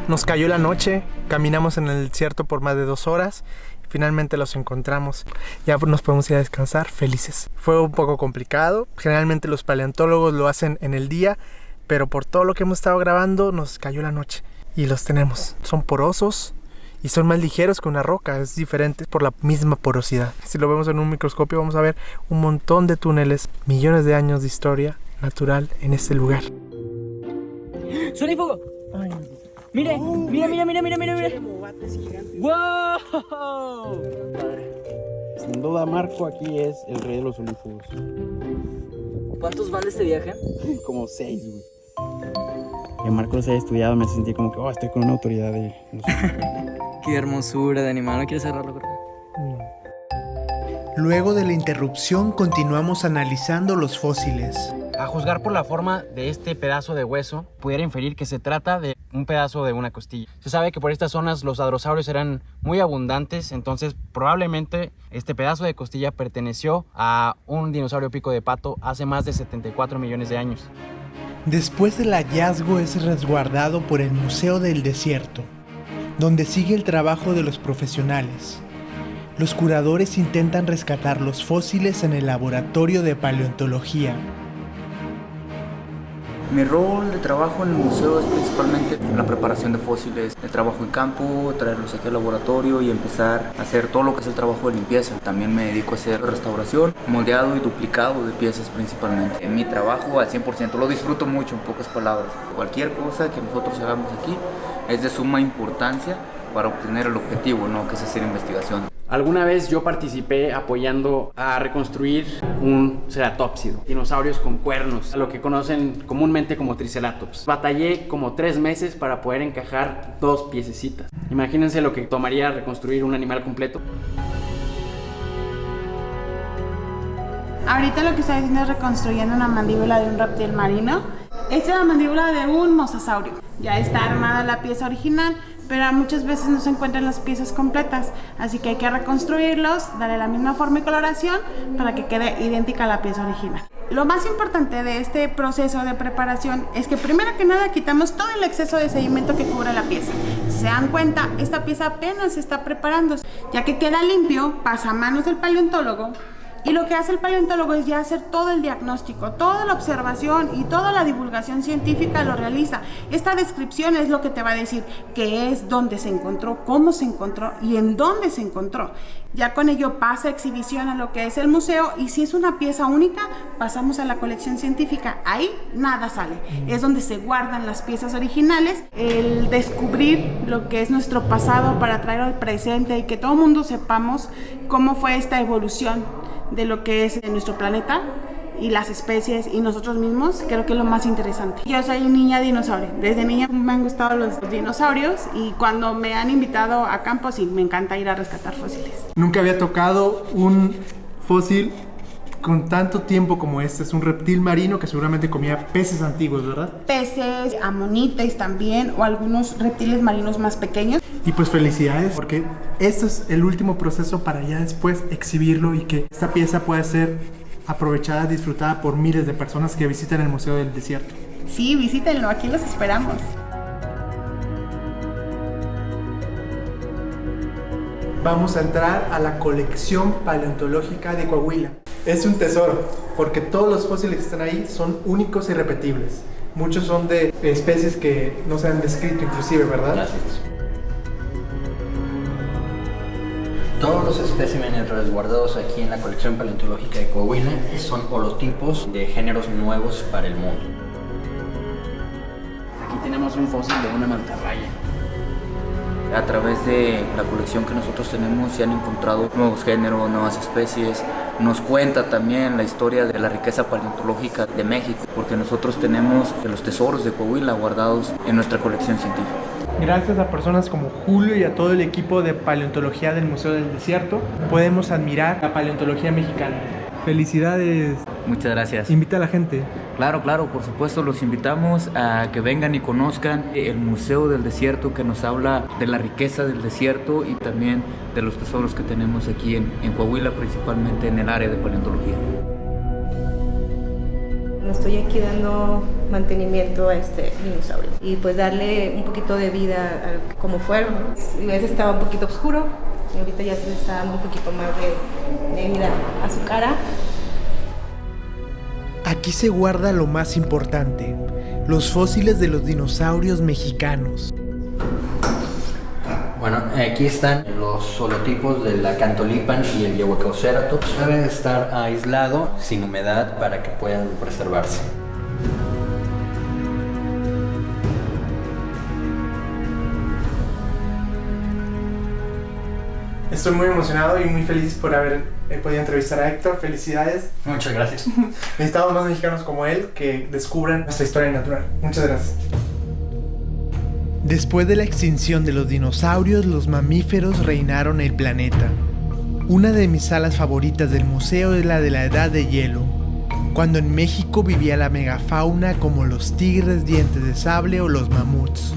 [SPEAKER 1] Nos cayó la noche, caminamos en el desierto por más de 2 horas. Finalmente los encontramos, ya nos podemos ir a descansar felices. Fue un poco complicado, generalmente los paleontólogos lo hacen en el día, pero por todo lo que hemos estado grabando nos cayó la noche y los tenemos. Son porosos y son más ligeros que una roca, es diferente por la misma porosidad. Si lo vemos en un microscopio vamos a ver un montón de túneles, millones de años de historia natural en este lugar.
[SPEAKER 3] ¡Suena y fuego! Ay, mire, mire. ¡Wow!
[SPEAKER 2] Sin duda, Marco aquí es el rey de los olífugos.
[SPEAKER 3] ¿Cuántos van de este viaje?
[SPEAKER 2] Como 6, güey. Que Marco los haya estudiado, me sentí como que, estoy con una autoridad de...
[SPEAKER 3] Qué hermosura de animal, ¿no quieres cerrarlo, creo?
[SPEAKER 1] Luego de la interrupción continuamos analizando los fósiles.
[SPEAKER 2] A juzgar por la forma de este pedazo de hueso, pudiera inferir que se trata de un pedazo de una costilla. Se sabe que por estas zonas los hadrosaurios eran muy abundantes, entonces probablemente este pedazo de costilla perteneció a un dinosaurio pico de pato hace más de 74 millones de años.
[SPEAKER 1] Después del hallazgo es resguardado por el Museo del Desierto, donde sigue el trabajo de los profesionales. Los curadores intentan rescatar los fósiles en el laboratorio de paleontología.
[SPEAKER 6] Mi rol de trabajo en el museo es principalmente la preparación de fósiles, el trabajo en campo, traerlos aquí al laboratorio y empezar a hacer todo lo que es el trabajo de limpieza. También me dedico a hacer restauración, moldeado y duplicado de piezas principalmente. En mi trabajo al 100% lo disfruto mucho, en pocas palabras. Cualquier cosa que nosotros hagamos aquí es de suma importancia para obtener el objetivo, ¿no? Que es hacer investigación.
[SPEAKER 2] Alguna vez yo participé apoyando a reconstruir un ceratópsido, dinosaurios con cuernos, lo que conocen comúnmente como triceratops. Batallé como 3 meses para poder encajar 2 piececitas. Imagínense lo que tomaría reconstruir un animal completo.
[SPEAKER 7] Ahorita lo que estoy haciendo es reconstruyendo una mandíbula de un reptil marino. Esta es la mandíbula de un mosasaurio. Ya está armada la pieza original, pero muchas veces no se encuentran las piezas completas, así que hay que reconstruirlos, darle la misma forma y coloración para que quede idéntica a la pieza original. Lo más importante de este proceso de preparación es que primero que nada quitamos todo el exceso de sedimento que cubre la pieza. Si se dan cuenta, esta pieza apenas se está preparando, ya que queda limpio, pasa a manos del paleontólogo. Y lo que hace el paleontólogo es ya hacer todo el diagnóstico, toda la observación y toda la divulgación científica lo realiza. Esta descripción es lo que te va a decir qué es, dónde se encontró, cómo se encontró y en dónde se encontró. Ya con ello pasa exhibición a lo que es el museo y si es una pieza única, pasamos a la colección científica. Ahí nada sale. Es donde se guardan las piezas originales. El descubrir lo que es nuestro pasado para traerlo al presente y que todo el mundo sepamos cómo fue esta evolución de lo que es nuestro planeta y las especies y nosotros mismos, creo que es lo más interesante. Yo soy niña dinosaurio, desde niña me han gustado los dinosaurios y cuando me han invitado a campo sí, me encanta ir a rescatar fósiles.
[SPEAKER 1] Nunca había tocado un fósil con tanto tiempo como este. Es un reptil marino que seguramente comía peces antiguos, ¿verdad?
[SPEAKER 7] Peces, amonites también o algunos reptiles marinos más pequeños.
[SPEAKER 1] Y pues felicidades, porque este es el último proceso para ya después exhibirlo y que esta pieza pueda ser aprovechada, disfrutada por miles de personas que visitan el Museo del Desierto.
[SPEAKER 7] Sí, visítenlo, aquí los esperamos.
[SPEAKER 1] Vamos a entrar a la colección paleontológica de Coahuila. Es un tesoro, porque todos los fósiles que están ahí son únicos y repetibles. Muchos son de especies que no se han descrito inclusive, ¿verdad?
[SPEAKER 5] Gracias. Todos los especímenes resguardados aquí en la colección paleontológica de Coahuila son holotipos de géneros nuevos para el mundo.
[SPEAKER 2] Aquí tenemos un fósil de una mantarraya.
[SPEAKER 6] A través de la colección que nosotros tenemos se han encontrado nuevos géneros, nuevas especies. Nos cuenta también la historia de la riqueza paleontológica de México, porque nosotros tenemos los tesoros de Coahuila guardados en nuestra colección científica.
[SPEAKER 1] Gracias a personas como Julio y a todo el equipo de paleontología del Museo del Desierto, podemos admirar la paleontología mexicana. Felicidades.
[SPEAKER 8] Muchas gracias.
[SPEAKER 1] Invita a la gente.
[SPEAKER 8] Claro, por supuesto, los invitamos a que vengan y conozcan el Museo del Desierto, que nos habla de la riqueza del desierto y también de los tesoros que tenemos aquí en Coahuila, principalmente en el área de paleontología.
[SPEAKER 9] Estoy aquí dando mantenimiento a este dinosaurio y pues darle un poquito de vida a como fueron. A veces estaba un poquito oscuro y ahorita ya se le está dando un poquito más de vida a su cara.
[SPEAKER 1] Aquí se guarda lo más importante, los fósiles de los dinosaurios mexicanos.
[SPEAKER 5] Bueno, aquí están los holotipos de la Cantolipan y el Yehuacauceratops. Debe estar aislado, sin humedad, para que puedan preservarse.
[SPEAKER 1] Estoy muy emocionado y muy feliz por haber podido entrevistar a Héctor. Felicidades.
[SPEAKER 5] Muchas gracias.
[SPEAKER 1] Necesitamos más mexicanos como él que descubran nuestra historia natural. Muchas gracias. Después de la extinción de los dinosaurios, los mamíferos reinaron el planeta. Una de mis salas favoritas del museo es la de la Edad de Hielo, cuando en México vivía la megafauna como los tigres dientes de sable o los mamuts.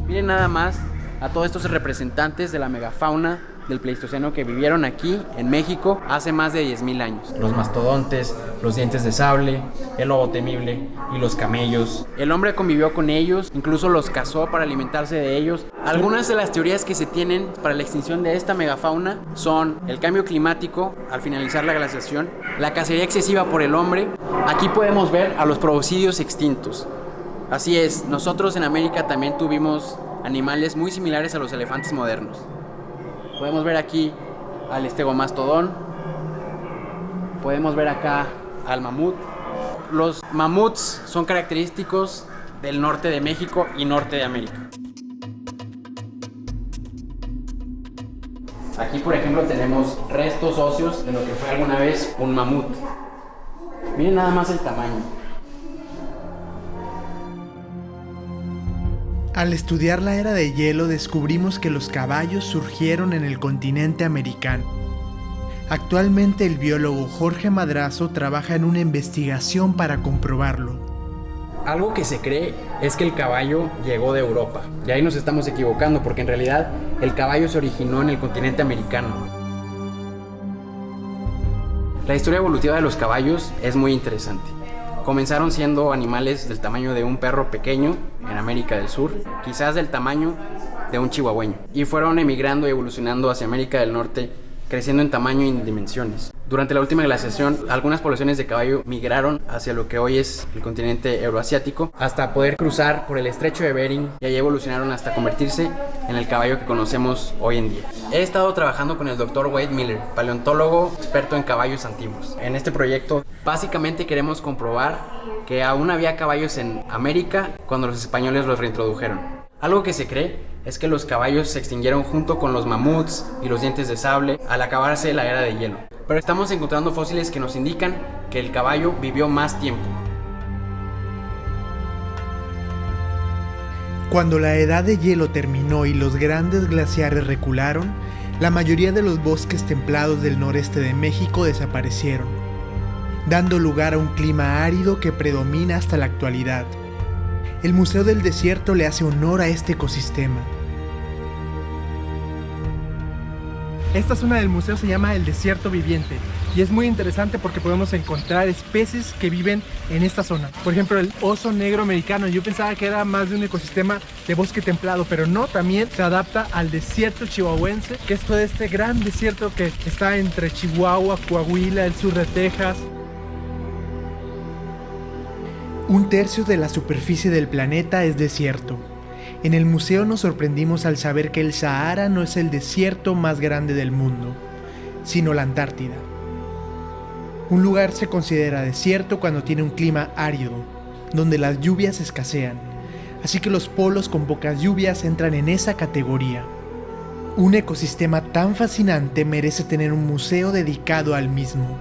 [SPEAKER 2] Miren nada más a todos estos representantes de la megafauna del Pleistoceno que vivieron aquí en México hace más de 10.000 años. Los mastodontes, los dientes de sable, el lobo temible y los camellos. El hombre convivió con ellos, incluso los cazó para alimentarse de ellos. Algunas de las teorías que se tienen para la extinción de esta megafauna son el cambio climático al finalizar la glaciación, la cacería excesiva por el hombre. Aquí podemos ver a los proboscidios extintos. Así es, nosotros en América también tuvimos animales muy similares a los elefantes modernos. Podemos ver aquí al estegomastodón, podemos ver acá al mamut. Los mamuts son característicos del norte de México y norte de América. Aquí, por ejemplo, tenemos restos óseos de lo que fue alguna vez un mamut. Miren nada más el tamaño.
[SPEAKER 1] Al estudiar la era de hielo descubrimos que los caballos surgieron en el continente americano. Actualmente el biólogo Jorge Madrazo trabaja en una investigación para comprobarlo.
[SPEAKER 2] Algo que se cree es que el caballo llegó de Europa. Y ahí nos estamos equivocando porque en realidad el caballo se originó en el continente americano. La historia evolutiva de los caballos es muy interesante. Comenzaron siendo animales del tamaño de un perro pequeño en América del Sur, quizás del tamaño de un chihuahueño, y fueron emigrando y evolucionando hacia América del Norte, creciendo en tamaño y en dimensiones. Durante la última glaciación, algunas poblaciones de caballo migraron hacia lo que hoy es el continente euroasiático, hasta poder cruzar por el estrecho de Bering, y ahí evolucionaron hasta convertirse en el caballo que conocemos hoy en día. He estado trabajando con el Dr. Wade Miller, paleontólogo experto en caballos antiguos. En este proyecto, básicamente queremos comprobar que aún había caballos en América cuando los españoles los reintrodujeron. Algo que se cree es que los caballos se extinguieron junto con los mamuts y los dientes de sable al acabarse la era de hielo. Pero estamos encontrando fósiles que nos indican que el caballo vivió más tiempo.
[SPEAKER 1] Cuando la edad de hielo terminó y los grandes glaciares recularon, la mayoría de los bosques templados del noreste de México desaparecieron, dando lugar a un clima árido que predomina hasta la actualidad. El Museo del Desierto le hace honor a este ecosistema. Esta zona del museo se llama el Desierto Viviente y es muy interesante porque podemos encontrar especies que viven en esta zona. Por ejemplo, el oso negro americano. Yo pensaba que era más de un ecosistema de bosque templado, pero no, también se adapta al desierto chihuahuense, que es todo este gran desierto que está entre Chihuahua, Coahuila, el sur de Texas. Un tercio de la superficie del planeta es desierto. En el museo nos sorprendimos al saber que el Sahara no es el desierto más grande del mundo, sino la Antártida. Un lugar se considera desierto cuando tiene un clima árido, donde las lluvias escasean, así que los polos con pocas lluvias entran en esa categoría. Un ecosistema tan fascinante merece tener un museo dedicado al mismo.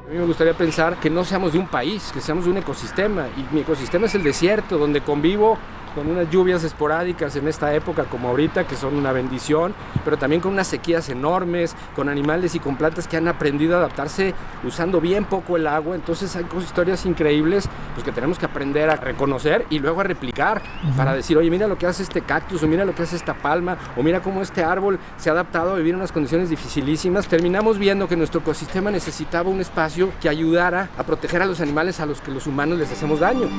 [SPEAKER 4] A mí me gustaría pensar que no seamos de un país, que seamos de un ecosistema, y mi ecosistema es el desierto, donde convivo con unas lluvias esporádicas en esta época como ahorita, que son una bendición, pero también con unas sequías enormes, con animales y con plantas que han aprendido a adaptarse usando bien poco el agua. Entonces hay historias increíbles pues, que tenemos que aprender a reconocer y luego a replicar para decir, oye, mira lo que hace este cactus, o mira lo que hace esta palma, o mira cómo este árbol se ha adaptado a vivir en unas condiciones dificilísimas. Terminamos viendo que nuestro ecosistema necesitaba un espacio que ayudara a proteger a los animales a los que los humanos les hacemos daño.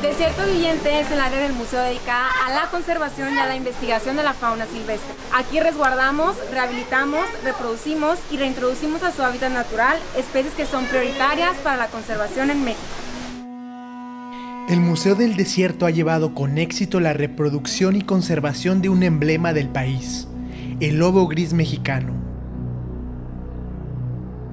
[SPEAKER 10] Desierto Viviente es el área del museo dedicada a la conservación y a la investigación de la fauna silvestre. Aquí resguardamos, rehabilitamos, reproducimos y reintroducimos a su hábitat natural especies que son prioritarias para la conservación en México.
[SPEAKER 1] El Museo del Desierto ha llevado con éxito la reproducción y conservación de un emblema del país, el lobo gris mexicano.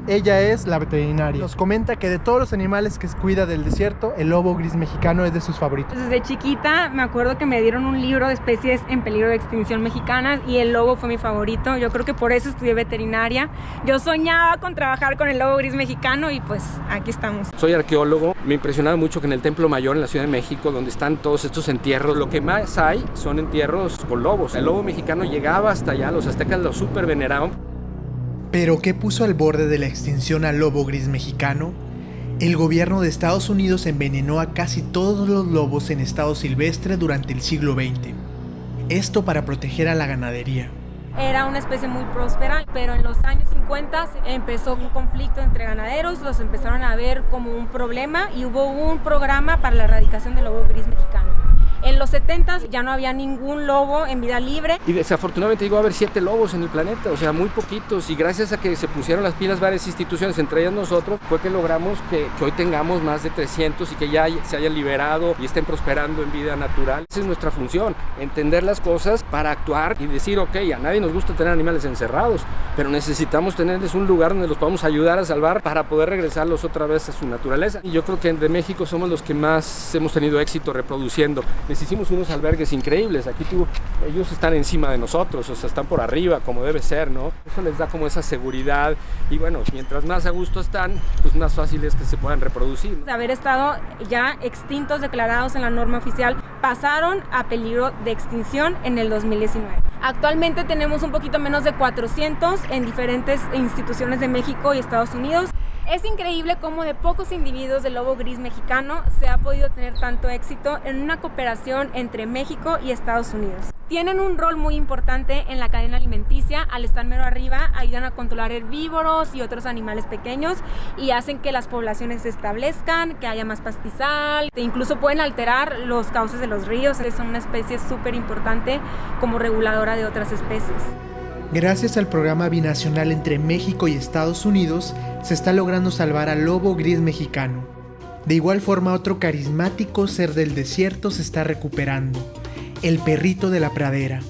[SPEAKER 1] Ella es la veterinaria. Nos comenta que de todos los animales que cuida del desierto, el lobo gris mexicano es de sus favoritos.
[SPEAKER 10] Desde chiquita me acuerdo que me dieron un libro de especies en peligro de extinción mexicanas y el lobo fue mi favorito. Yo creo que por eso estudié veterinaria. Yo soñaba con trabajar con el lobo gris mexicano y pues aquí estamos.
[SPEAKER 4] Soy arqueólogo. Me impresionaba mucho que en el Templo Mayor en la Ciudad de México, donde están todos estos entierros, lo que más hay son entierros con lobos. El lobo mexicano llegaba hasta allá, los aztecas lo súper veneraban.
[SPEAKER 1] ¿Pero qué puso al borde de la extinción al lobo gris mexicano? El gobierno de Estados Unidos envenenó a casi todos los lobos en estado silvestre durante el siglo XX. Esto para proteger a la ganadería.
[SPEAKER 10] Era una especie muy próspera, pero en los años 50 empezó un conflicto entre ganaderos, los empezaron a ver como un problema y hubo un programa para la erradicación del lobo gris mexicano. En los 70s ya no había ningún lobo en vida libre.
[SPEAKER 4] Y desafortunadamente llegó a haber 7 lobos en el planeta, o sea, muy poquitos. Y gracias a que se pusieron las pilas varias instituciones, entre ellas nosotros, fue que logramos que hoy tengamos más de 300 y que ya se hayan liberado y estén prosperando en vida natural. Esa es nuestra función, entender las cosas para actuar y decir, ok, a nadie nos gusta tener animales encerrados, pero necesitamos tenerles un lugar donde los podamos ayudar a salvar para poder regresarlos otra vez a su naturaleza. Y yo creo que de México somos los que más hemos tenido éxito reproduciendo. Les hicimos unos albergues increíbles, aquí ellos están encima de nosotros, o sea, están por arriba como debe ser, ¿no? Eso les da como esa seguridad y bueno, mientras más a gusto están, pues más fácil es que se puedan reproducir, ¿no?
[SPEAKER 10] De haber estado ya extintos declarados en la norma oficial, pasaron a peligro de extinción en el 2019. Actualmente tenemos un poquito menos de 400 en diferentes instituciones de México y Estados Unidos. Es increíble cómo de pocos individuos del lobo gris mexicano se ha podido tener tanto éxito en una cooperación entre México y Estados Unidos. Tienen un rol muy importante en la cadena alimenticia, al estar mero arriba ayudan a controlar herbívoros y otros animales pequeños y hacen que las poblaciones se establezcan, que haya más pastizal, e incluso pueden alterar los cauces de los ríos. Son una especie súper importante como reguladora de otras especies.
[SPEAKER 1] Gracias al programa binacional entre México y Estados Unidos, se está logrando salvar al lobo gris mexicano. De igual forma, otro carismático ser del desierto se está recuperando, el perrito de la pradera.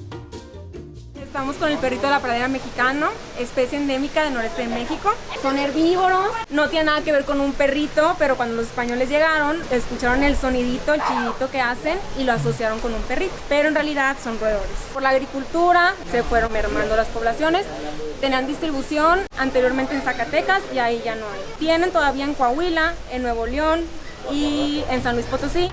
[SPEAKER 10] Estamos con el perrito de la pradera mexicano, especie endémica del noreste de México. Son herbívoros, no tiene nada que ver con un perrito, pero cuando los españoles llegaron, escucharon el sonidito, el chillito que hacen y lo asociaron con un perrito. Pero en realidad son roedores. Por la agricultura se fueron mermando las poblaciones. Tenían distribución anteriormente en Zacatecas y ahí ya no hay. Tienen todavía en Coahuila, en Nuevo León y en San Luis Potosí.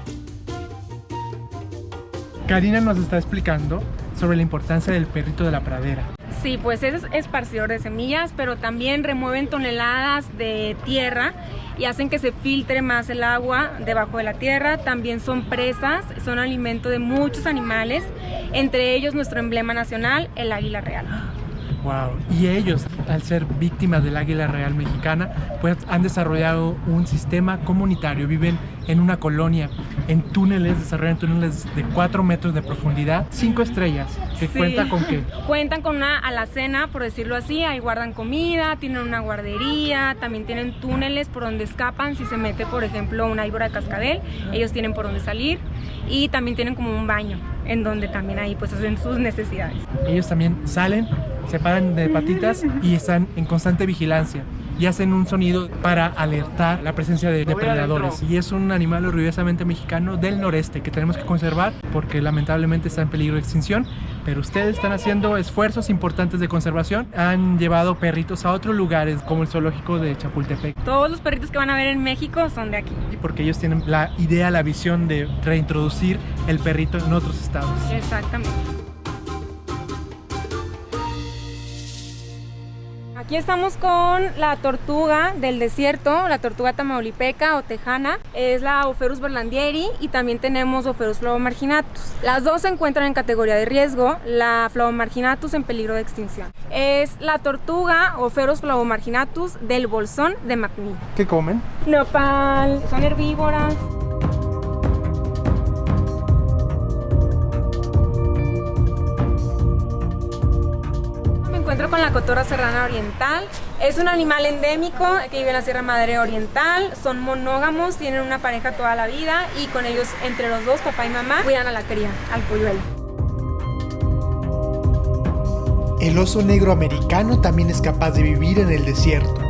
[SPEAKER 1] Karina nos está explicando sobre la importancia del perrito de la pradera.
[SPEAKER 10] Sí, pues es esparcidor de semillas, pero también remueven toneladas de tierra y hacen que se filtre más el agua debajo de la tierra. También son presas, son alimento de muchos animales, entre ellos nuestro emblema nacional, el águila real.
[SPEAKER 1] Wow. Y ellos, al ser víctimas del águila real mexicana, pues han desarrollado un sistema comunitario. Viven en una colonia, en túneles, desarrollan túneles de 4 metros de profundidad, 5 estrellas, que sí. ¿Cuenta con qué?
[SPEAKER 10] Cuentan con una alacena, por decirlo así, ahí guardan comida, tienen una guardería, también tienen túneles por donde escapan. Si se mete, por ejemplo, una víbora de cascabel, ellos tienen por donde salir y también tienen como un baño, en donde también ahí pues hacen sus necesidades.
[SPEAKER 1] Ellos también salen, se paran de patitas y están en constante vigilancia y hacen un sonido para alertar la presencia de depredadores. Y es un animal orgullosamente mexicano del noreste que tenemos que conservar porque lamentablemente está en peligro de extinción, pero ustedes están haciendo esfuerzos importantes de conservación. Han llevado perritos a otros lugares como el zoológico de Chapultepec.
[SPEAKER 10] Todos los perritos que van a ver en México son de aquí.
[SPEAKER 1] Porque ellos tienen la idea, la visión de reintroducir el perrito en otros estados.
[SPEAKER 10] Exactamente. Aquí estamos con la tortuga del desierto, la tortuga tamaulipeca o tejana, es la Opherus berlandieri y también tenemos Opherus flavomarginatus. Las dos se encuentran en categoría de riesgo, la flavomarginatus en peligro de extinción. Es la tortuga Opherus flavomarginatus del bolsón de McNee.
[SPEAKER 1] ¿Qué comen?
[SPEAKER 10] Nopal, son herbívoras. Encuentro con la cotorra serrana oriental. Es un animal endémico que vive en la Sierra Madre Oriental, son monógamos, tienen una pareja toda la vida y con ellos, entre los dos, papá y mamá, cuidan a la cría, al polluelo.
[SPEAKER 1] El oso negro americano también es capaz de vivir en el desierto.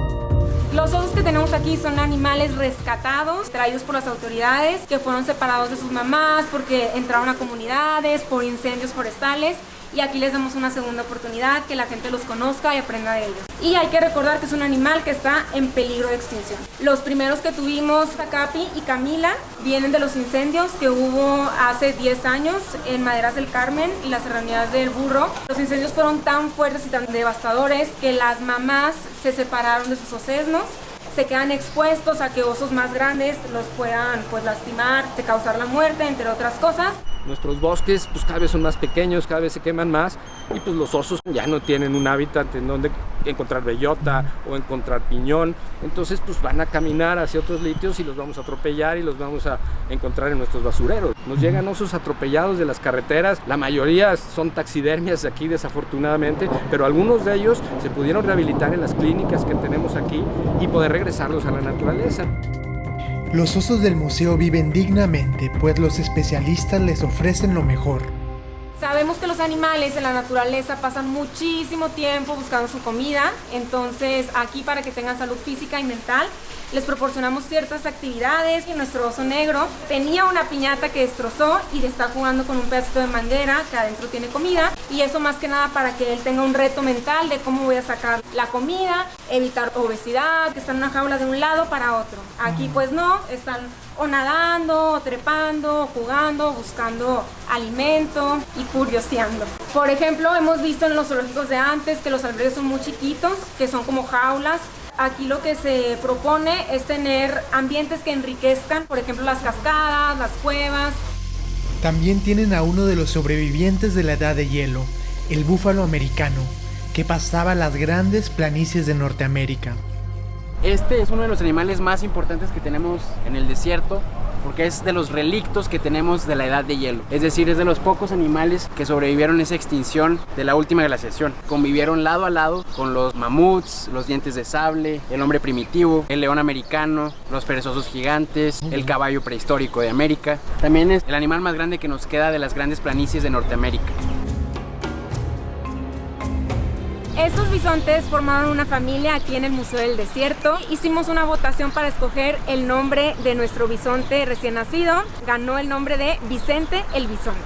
[SPEAKER 10] Los osos que tenemos aquí son animales rescatados, traídos por las autoridades, que fueron separados de sus mamás porque entraron a comunidades, por incendios forestales. Y aquí les damos una segunda oportunidad, que la gente los conozca y aprenda de ellos. Y hay que recordar que es un animal que está en peligro de extinción. Los primeros que tuvimos, Capi y Camila, vienen de los incendios que hubo hace 10 años en Maderas del Carmen y las serranías del Burro. Los incendios fueron tan fuertes y tan devastadores que las mamás se separaron de sus osesnos. Se quedan expuestos a que osos más grandes los puedan lastimar, causar la muerte, entre otras cosas.
[SPEAKER 4] Nuestros bosques pues cada vez son más pequeños, cada vez se queman más y pues los osos ya no tienen un hábitat en donde encontrar bellota o encontrar piñón, entonces pues van a caminar hacia otros sitios y los vamos a atropellar y los vamos a encontrar en nuestros basureros. Nos llegan osos atropellados de las carreteras, la mayoría son taxidermias aquí desafortunadamente, pero algunos de ellos se pudieron rehabilitar en las clínicas que tenemos aquí y poder regresarlos a la naturaleza.
[SPEAKER 1] Los osos del museo viven dignamente, pues los especialistas les ofrecen lo mejor.
[SPEAKER 10] Sabemos que los animales en la naturaleza pasan muchísimo tiempo buscando su comida, entonces aquí, para que tengan salud física y mental, les proporcionamos ciertas actividades. Y nuestro oso negro tenía una piñata que destrozó y está jugando con un pedacito de madera que adentro tiene comida, y eso más que nada para que él tenga un reto mental de cómo voy a sacar la comida, evitar obesidad, que está en una jaula de un lado para otro. Aquí pues no, están o nadando, o trepando, o jugando, buscando alimento y curioseando. Por ejemplo, hemos visto en los zoológicos de antes que los albergues son muy chiquitos, que son como jaulas. Aquí lo que se propone es tener ambientes que enriquezcan, por ejemplo, las cascadas, las cuevas.
[SPEAKER 1] También tienen a uno de los sobrevivientes de la Edad de Hielo, el búfalo americano, que pasaba las grandes planicies de Norteamérica.
[SPEAKER 2] Este es uno de los animales más importantes que tenemos en el desierto, porque es de los relictos que tenemos de la Edad de Hielo. Es decir, es de los pocos animales que sobrevivieron a esa extinción de la última glaciación. Convivieron lado a lado con los mamuts, los dientes de sable, el hombre primitivo, el león americano, los perezosos gigantes, el caballo prehistórico de América. También es el animal más grande que nos queda de las grandes planicies de Norteamérica.
[SPEAKER 10] Estos bisontes formaron una familia aquí en el Museo del Desierto. Hicimos una votación para escoger el nombre de nuestro bisonte recién nacido. Ganó el nombre de Vicente el Bisonte.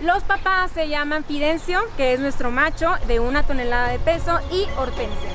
[SPEAKER 10] Los papás se llaman Fidencio, que es nuestro macho de 1 tonelada de peso, y Hortensia.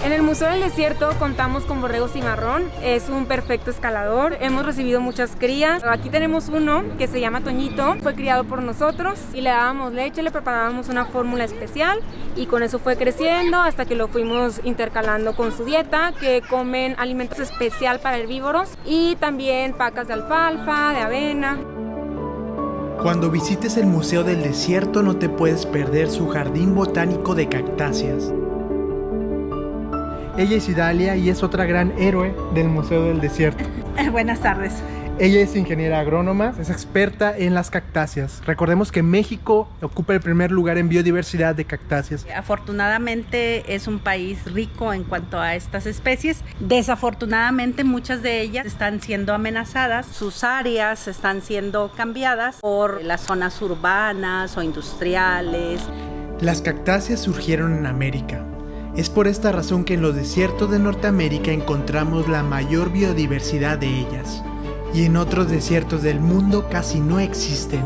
[SPEAKER 10] En el Museo del Desierto contamos con borrego cimarrón, es un perfecto escalador, hemos recibido muchas crías. Aquí tenemos uno que se llama Toñito, fue criado por nosotros y le dábamos leche, le preparábamos una fórmula especial y con eso fue creciendo hasta que lo fuimos intercalando con su dieta, que comen alimentos especial para herbívoros y también pacas de alfalfa, de avena.
[SPEAKER 1] Cuando visites el Museo del Desierto no te puedes perder su jardín botánico de cactáceas. Ella es Idalia y es otra gran héroe del Museo del Desierto.
[SPEAKER 11] Buenas tardes.
[SPEAKER 1] Ella es ingeniera agrónoma, es experta en las cactáceas. Recordemos que México ocupa el primer lugar en biodiversidad de cactáceas.
[SPEAKER 11] Afortunadamente es un país rico en cuanto a estas especies. Desafortunadamente muchas de ellas están siendo amenazadas. Sus áreas están siendo cambiadas por las zonas urbanas o industriales.
[SPEAKER 1] Las cactáceas surgieron en América. Es por esta razón que en los desiertos de Norteamérica encontramos la mayor biodiversidad de ellas. Y en otros desiertos del mundo casi no existen.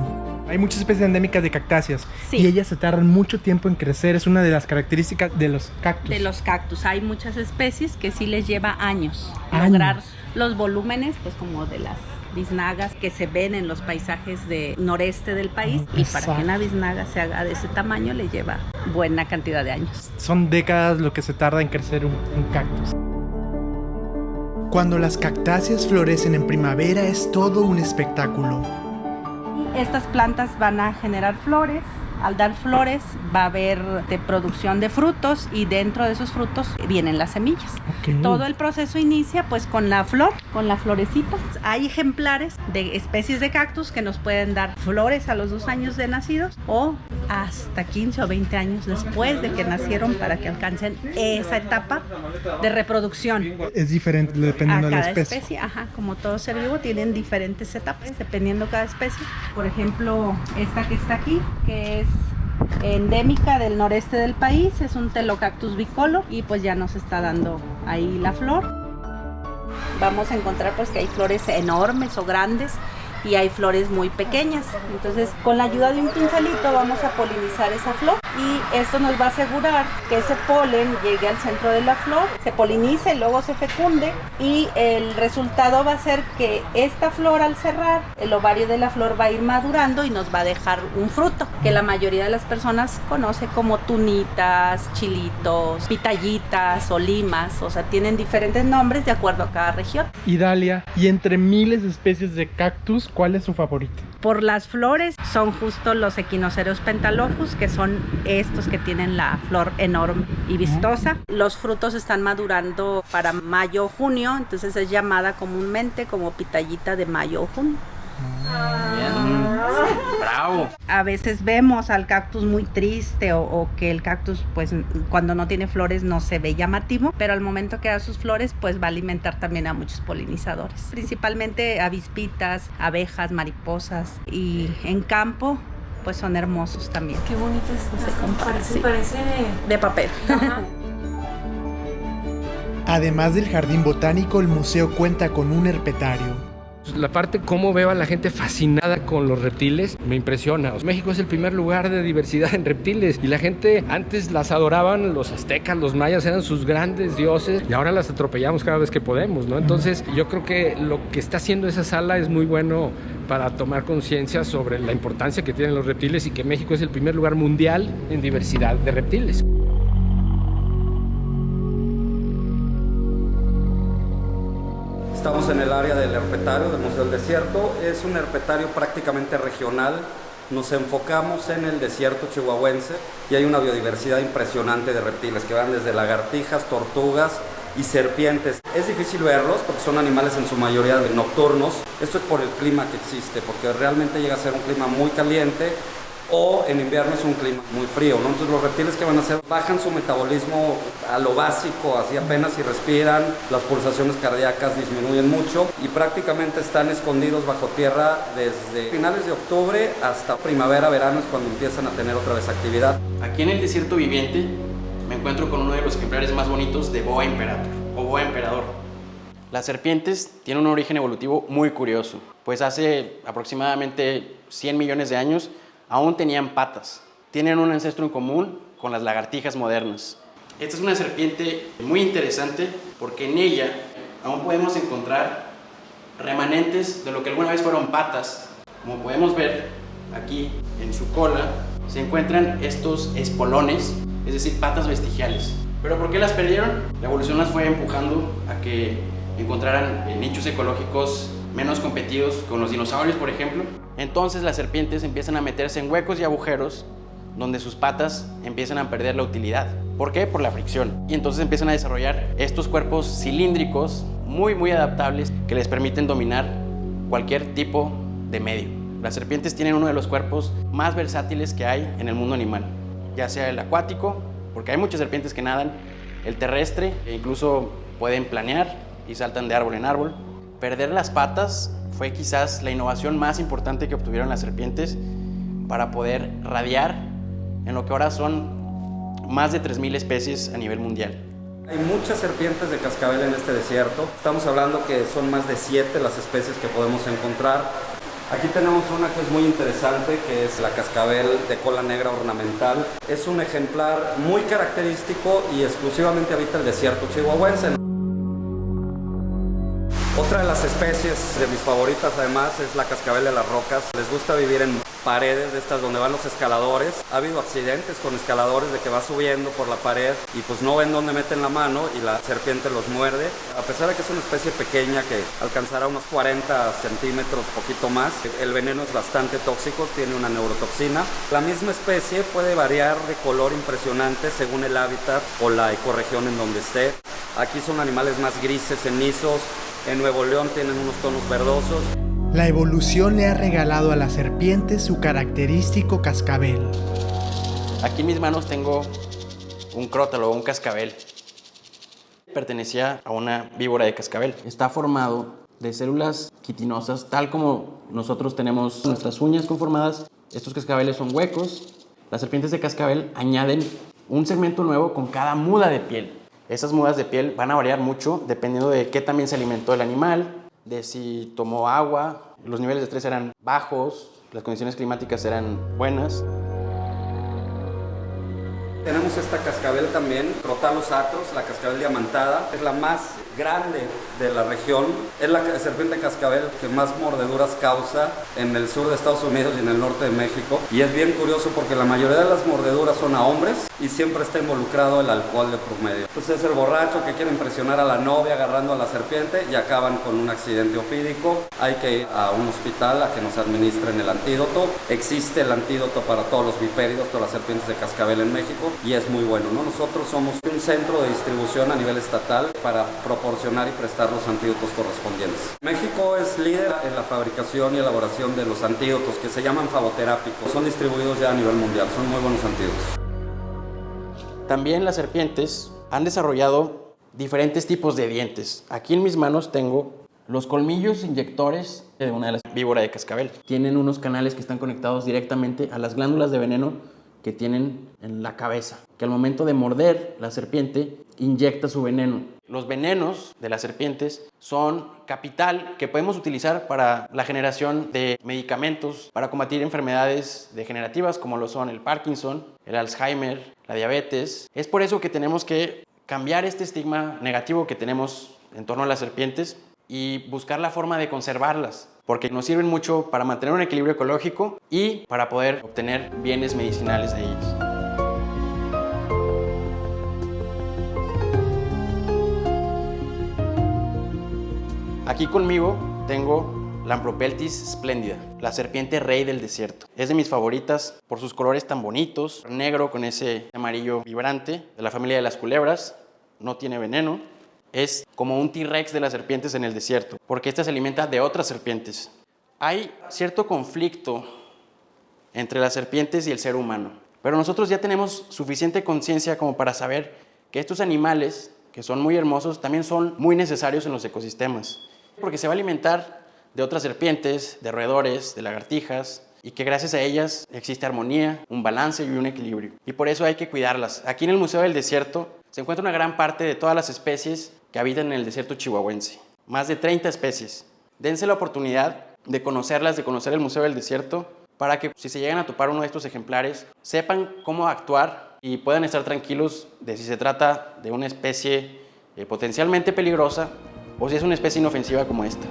[SPEAKER 1] Hay muchas especies endémicas de cactáceas, sí, y ellas se tardan mucho tiempo en crecer, es una de las características de los cactus.
[SPEAKER 11] De los cactus, hay muchas especies que sí les lleva años lograr los volúmenes, pues como de las biznagas que se ven en los paisajes del noreste del país, y para que una biznaga se haga de ese tamaño le lleva buena cantidad de años.
[SPEAKER 1] Son décadas lo que se tarda en crecer un cactus. Cuando las cactáceas florecen en primavera es todo un espectáculo.
[SPEAKER 11] Estas plantas van a generar flores Al dar flores va a haber de producción de frutos y dentro de esos frutos vienen las semillas. Todo el proceso inicia pues con la flor, con la florecita. Hay ejemplares de especies de cactus que nos pueden dar flores a los 2 años de nacidos o hasta 15 o 20 años después de que nacieron para que alcancen esa etapa de reproducción.
[SPEAKER 1] Es diferente dependiendo de la especie.
[SPEAKER 11] Ajá, como todo ser vivo tienen diferentes etapas dependiendo cada especie. Por ejemplo, esta que está aquí, que es endémica del noreste del país, es un Telocactus bicolor y pues ya nos está dando ahí la flor. Vamos a encontrar pues que hay flores enormes o grandes y hay flores muy pequeñas. Entonces, con la ayuda de un pincelito vamos a polinizar esa flor y esto nos va a asegurar que ese polen llegue al centro de la flor, se polinice y luego se fecunde y el resultado va a ser que esta flor al cerrar, el ovario de la flor va a ir madurando y nos va a dejar un fruto que la mayoría de las personas conoce como tunitas, chilitos, pitayitas o limas, o sea, tienen diferentes nombres de acuerdo a cada región.
[SPEAKER 1] Y Dalia, y entre miles de especies de cactus, ¿cuál es su favorita?
[SPEAKER 11] Por las flores son justo los Echinocereus pentalophus, que son estos que tienen la flor enorme y vistosa. Los frutos están madurando para mayo o junio, entonces es llamada comúnmente como pitayita de mayo o junio.
[SPEAKER 2] ¡Bravo!
[SPEAKER 11] A veces vemos al cactus muy triste o que el cactus pues cuando no tiene flores no se ve llamativo, pero al momento que da sus flores pues va a alimentar también a muchos polinizadores, principalmente avispitas, abejas, mariposas y en campo pues son hermosos también.
[SPEAKER 10] Qué bonito es. Parece
[SPEAKER 11] de papel.
[SPEAKER 1] Además del jardín botánico, el museo cuenta con un herpetario.
[SPEAKER 4] La parte cómo veo a la gente fascinada con los reptiles me impresiona. México es el primer lugar de diversidad en reptiles y la gente antes las adoraban, los aztecas, los mayas eran sus grandes dioses y ahora las atropellamos cada vez que podemos, ¿no? Entonces yo creo que lo que está haciendo esa sala es muy bueno para tomar conciencia sobre la importancia que tienen los reptiles y que México es el primer lugar mundial en diversidad de reptiles.
[SPEAKER 12] Estamos en el área del herpetario del Museo del Desierto. Es un herpetario prácticamente regional. Nos enfocamos en el desierto chihuahuense y hay una biodiversidad impresionante de reptiles que van desde lagartijas, tortugas y serpientes. Es difícil verlos porque son animales en su mayoría nocturnos. Esto es por el clima que existe, porque realmente llega a ser un clima muy caliente o en invierno es un clima muy frío, ¿no? Entonces los reptiles que van a hacer bajan su metabolismo a lo básico, así apenas si respiran, las pulsaciones cardíacas disminuyen mucho y prácticamente están escondidos bajo tierra desde finales de octubre hasta primavera, verano es cuando empiezan a tener otra vez actividad.
[SPEAKER 2] Aquí en el desierto viviente me encuentro con uno de los ejemplares más bonitos de Boa imperator o Boa emperador. Las serpientes tienen un origen evolutivo muy curioso, pues hace aproximadamente 100 millones de años aún tenían patas. Tienen un ancestro en común con las lagartijas modernas. Esta es una serpiente muy interesante porque en ella aún podemos encontrar remanentes de lo que alguna vez fueron patas. Como podemos ver aquí en su cola se encuentran estos espolones, es decir, patas vestigiales. ¿Pero por qué las perdieron? La evolución las fue empujando a que encontraran nichos ecológicos menos competidos con los dinosaurios, por ejemplo. Entonces las serpientes empiezan a meterse en huecos y agujeros donde sus patas empiezan a perder la utilidad. ¿Por qué? Por la fricción. Y entonces empiezan a desarrollar estos cuerpos cilíndricos muy adaptables que les permiten dominar cualquier tipo de medio. Las serpientes tienen uno de los cuerpos más versátiles que hay en el mundo animal, ya sea el acuático, porque hay muchas serpientes que nadan, el terrestre, e incluso pueden planear y saltan de árbol en árbol. Perder las patas fue quizás la innovación más importante que obtuvieron las serpientes para poder radiar en lo que ahora son más de 3.000 especies a nivel mundial.
[SPEAKER 12] Hay muchas serpientes de cascabel en este desierto. Estamos hablando que son más de 7 las especies que podemos encontrar. Aquí tenemos una que es muy interesante, que es la cascabel de cola negra ornamental. Es un ejemplar muy característico y exclusivamente habita el desierto chihuahuense. Otra de las especies de mis favoritas además es la cascabel de las rocas. Les gusta vivir en paredes de estas donde van los escaladores. Ha habido accidentes con escaladores de que va subiendo por la pared y pues no ven dónde meten la mano y la serpiente los muerde. A pesar de que es una especie pequeña que alcanzará unos 40 centímetros, poquito más, el veneno es bastante tóxico, tiene una neurotoxina. La misma especie puede variar de color impresionante según el hábitat o la ecorregión en donde esté. Aquí son animales más grises, cenizos. En Nuevo León tienen unos tonos verdosos.
[SPEAKER 1] La evolución le ha regalado a la serpiente su característico cascabel.
[SPEAKER 2] Aquí en mis manos tengo un crótalo o un cascabel. Pertenecía a una víbora de cascabel. Está formado de células quitinosas, tal como nosotros tenemos nuestras uñas conformadas. Estos cascabeles son huecos. Las serpientes de cascabel añaden un segmento nuevo con cada muda de piel. Esas mudas de piel van a variar mucho dependiendo de qué también se alimentó el animal, de si tomó agua, los niveles de estrés eran bajos, las condiciones climáticas eran buenas.
[SPEAKER 12] Tenemos esta cascabel también, Crotalus atros, la cascabel diamantada. Es la más grande de la región. Es la serpiente cascabel que más mordeduras causa en el sur de Estados Unidos y en el norte de México. Y es bien curioso porque la mayoría de las mordeduras son a hombres y siempre está involucrado el alcohol de por medio. Entonces es el borracho que quiere impresionar a la novia agarrando a la serpiente y acaban con un accidente ofídico. Hay que ir a un hospital a que nos administren el antídoto. Existe el antídoto para todos los vipéridos, todas las serpientes de cascabel en México. Y es muy bueno, ¿no? Nosotros somos un centro de distribución a nivel estatal para proporcionar y prestar los antídotos correspondientes. México es líder en la fabricación y elaboración de los antídotos que se llaman fagoterápicos. Son distribuidos ya a nivel mundial, son muy buenos antídotos.
[SPEAKER 2] También las serpientes han desarrollado diferentes tipos de dientes. Aquí en mis manos tengo los colmillos inyectores de una de las víboras de cascabel. Tienen unos canales que están conectados directamente a las glándulas de veneno que tienen en la cabeza, que al momento de morder la serpiente inyecta su veneno. Los venenos de las serpientes son capital que podemos utilizar para la generación de medicamentos para combatir enfermedades degenerativas como lo son el Parkinson, el Alzheimer, la diabetes. Es por eso que tenemos que cambiar este estigma negativo que tenemos en torno a las serpientes y buscar la forma de conservarlas, porque nos sirven mucho para mantener un equilibrio ecológico y para poder obtener bienes medicinales de ellas. Aquí conmigo tengo Lampropeltis splendida, la serpiente rey del desierto. Es de mis favoritas por sus colores tan bonitos, negro con ese amarillo vibrante, de la familia de las culebras, no tiene veneno. Es como un T-Rex de las serpientes en el desierto, porque esta se alimenta de otras serpientes. Hay cierto conflicto entre las serpientes y el ser humano, pero nosotros ya tenemos suficiente conciencia como para saber que estos animales, que son muy hermosos, también son muy necesarios en los ecosistemas, porque se va a alimentar de otras serpientes, de roedores, de lagartijas, y que gracias a ellas existe armonía, un balance y un equilibrio. Y por eso hay que cuidarlas. Aquí en el Museo del Desierto se encuentra una gran parte de todas las especies que habitan en el desierto chihuahuense. Más de 30 especies. Dense la oportunidad de conocerlas, de conocer el Museo del Desierto, para que si se llegan a topar uno de estos ejemplares, sepan cómo actuar y puedan estar tranquilos de si se trata de una especie potencialmente peligrosa o si es una especie inofensiva como esta.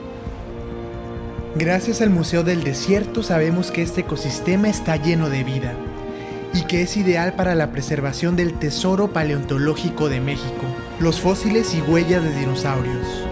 [SPEAKER 1] Gracias al Museo del Desierto sabemos que este ecosistema está lleno de vida y que es ideal para la preservación del tesoro paleontológico de México, los fósiles y huellas de dinosaurios.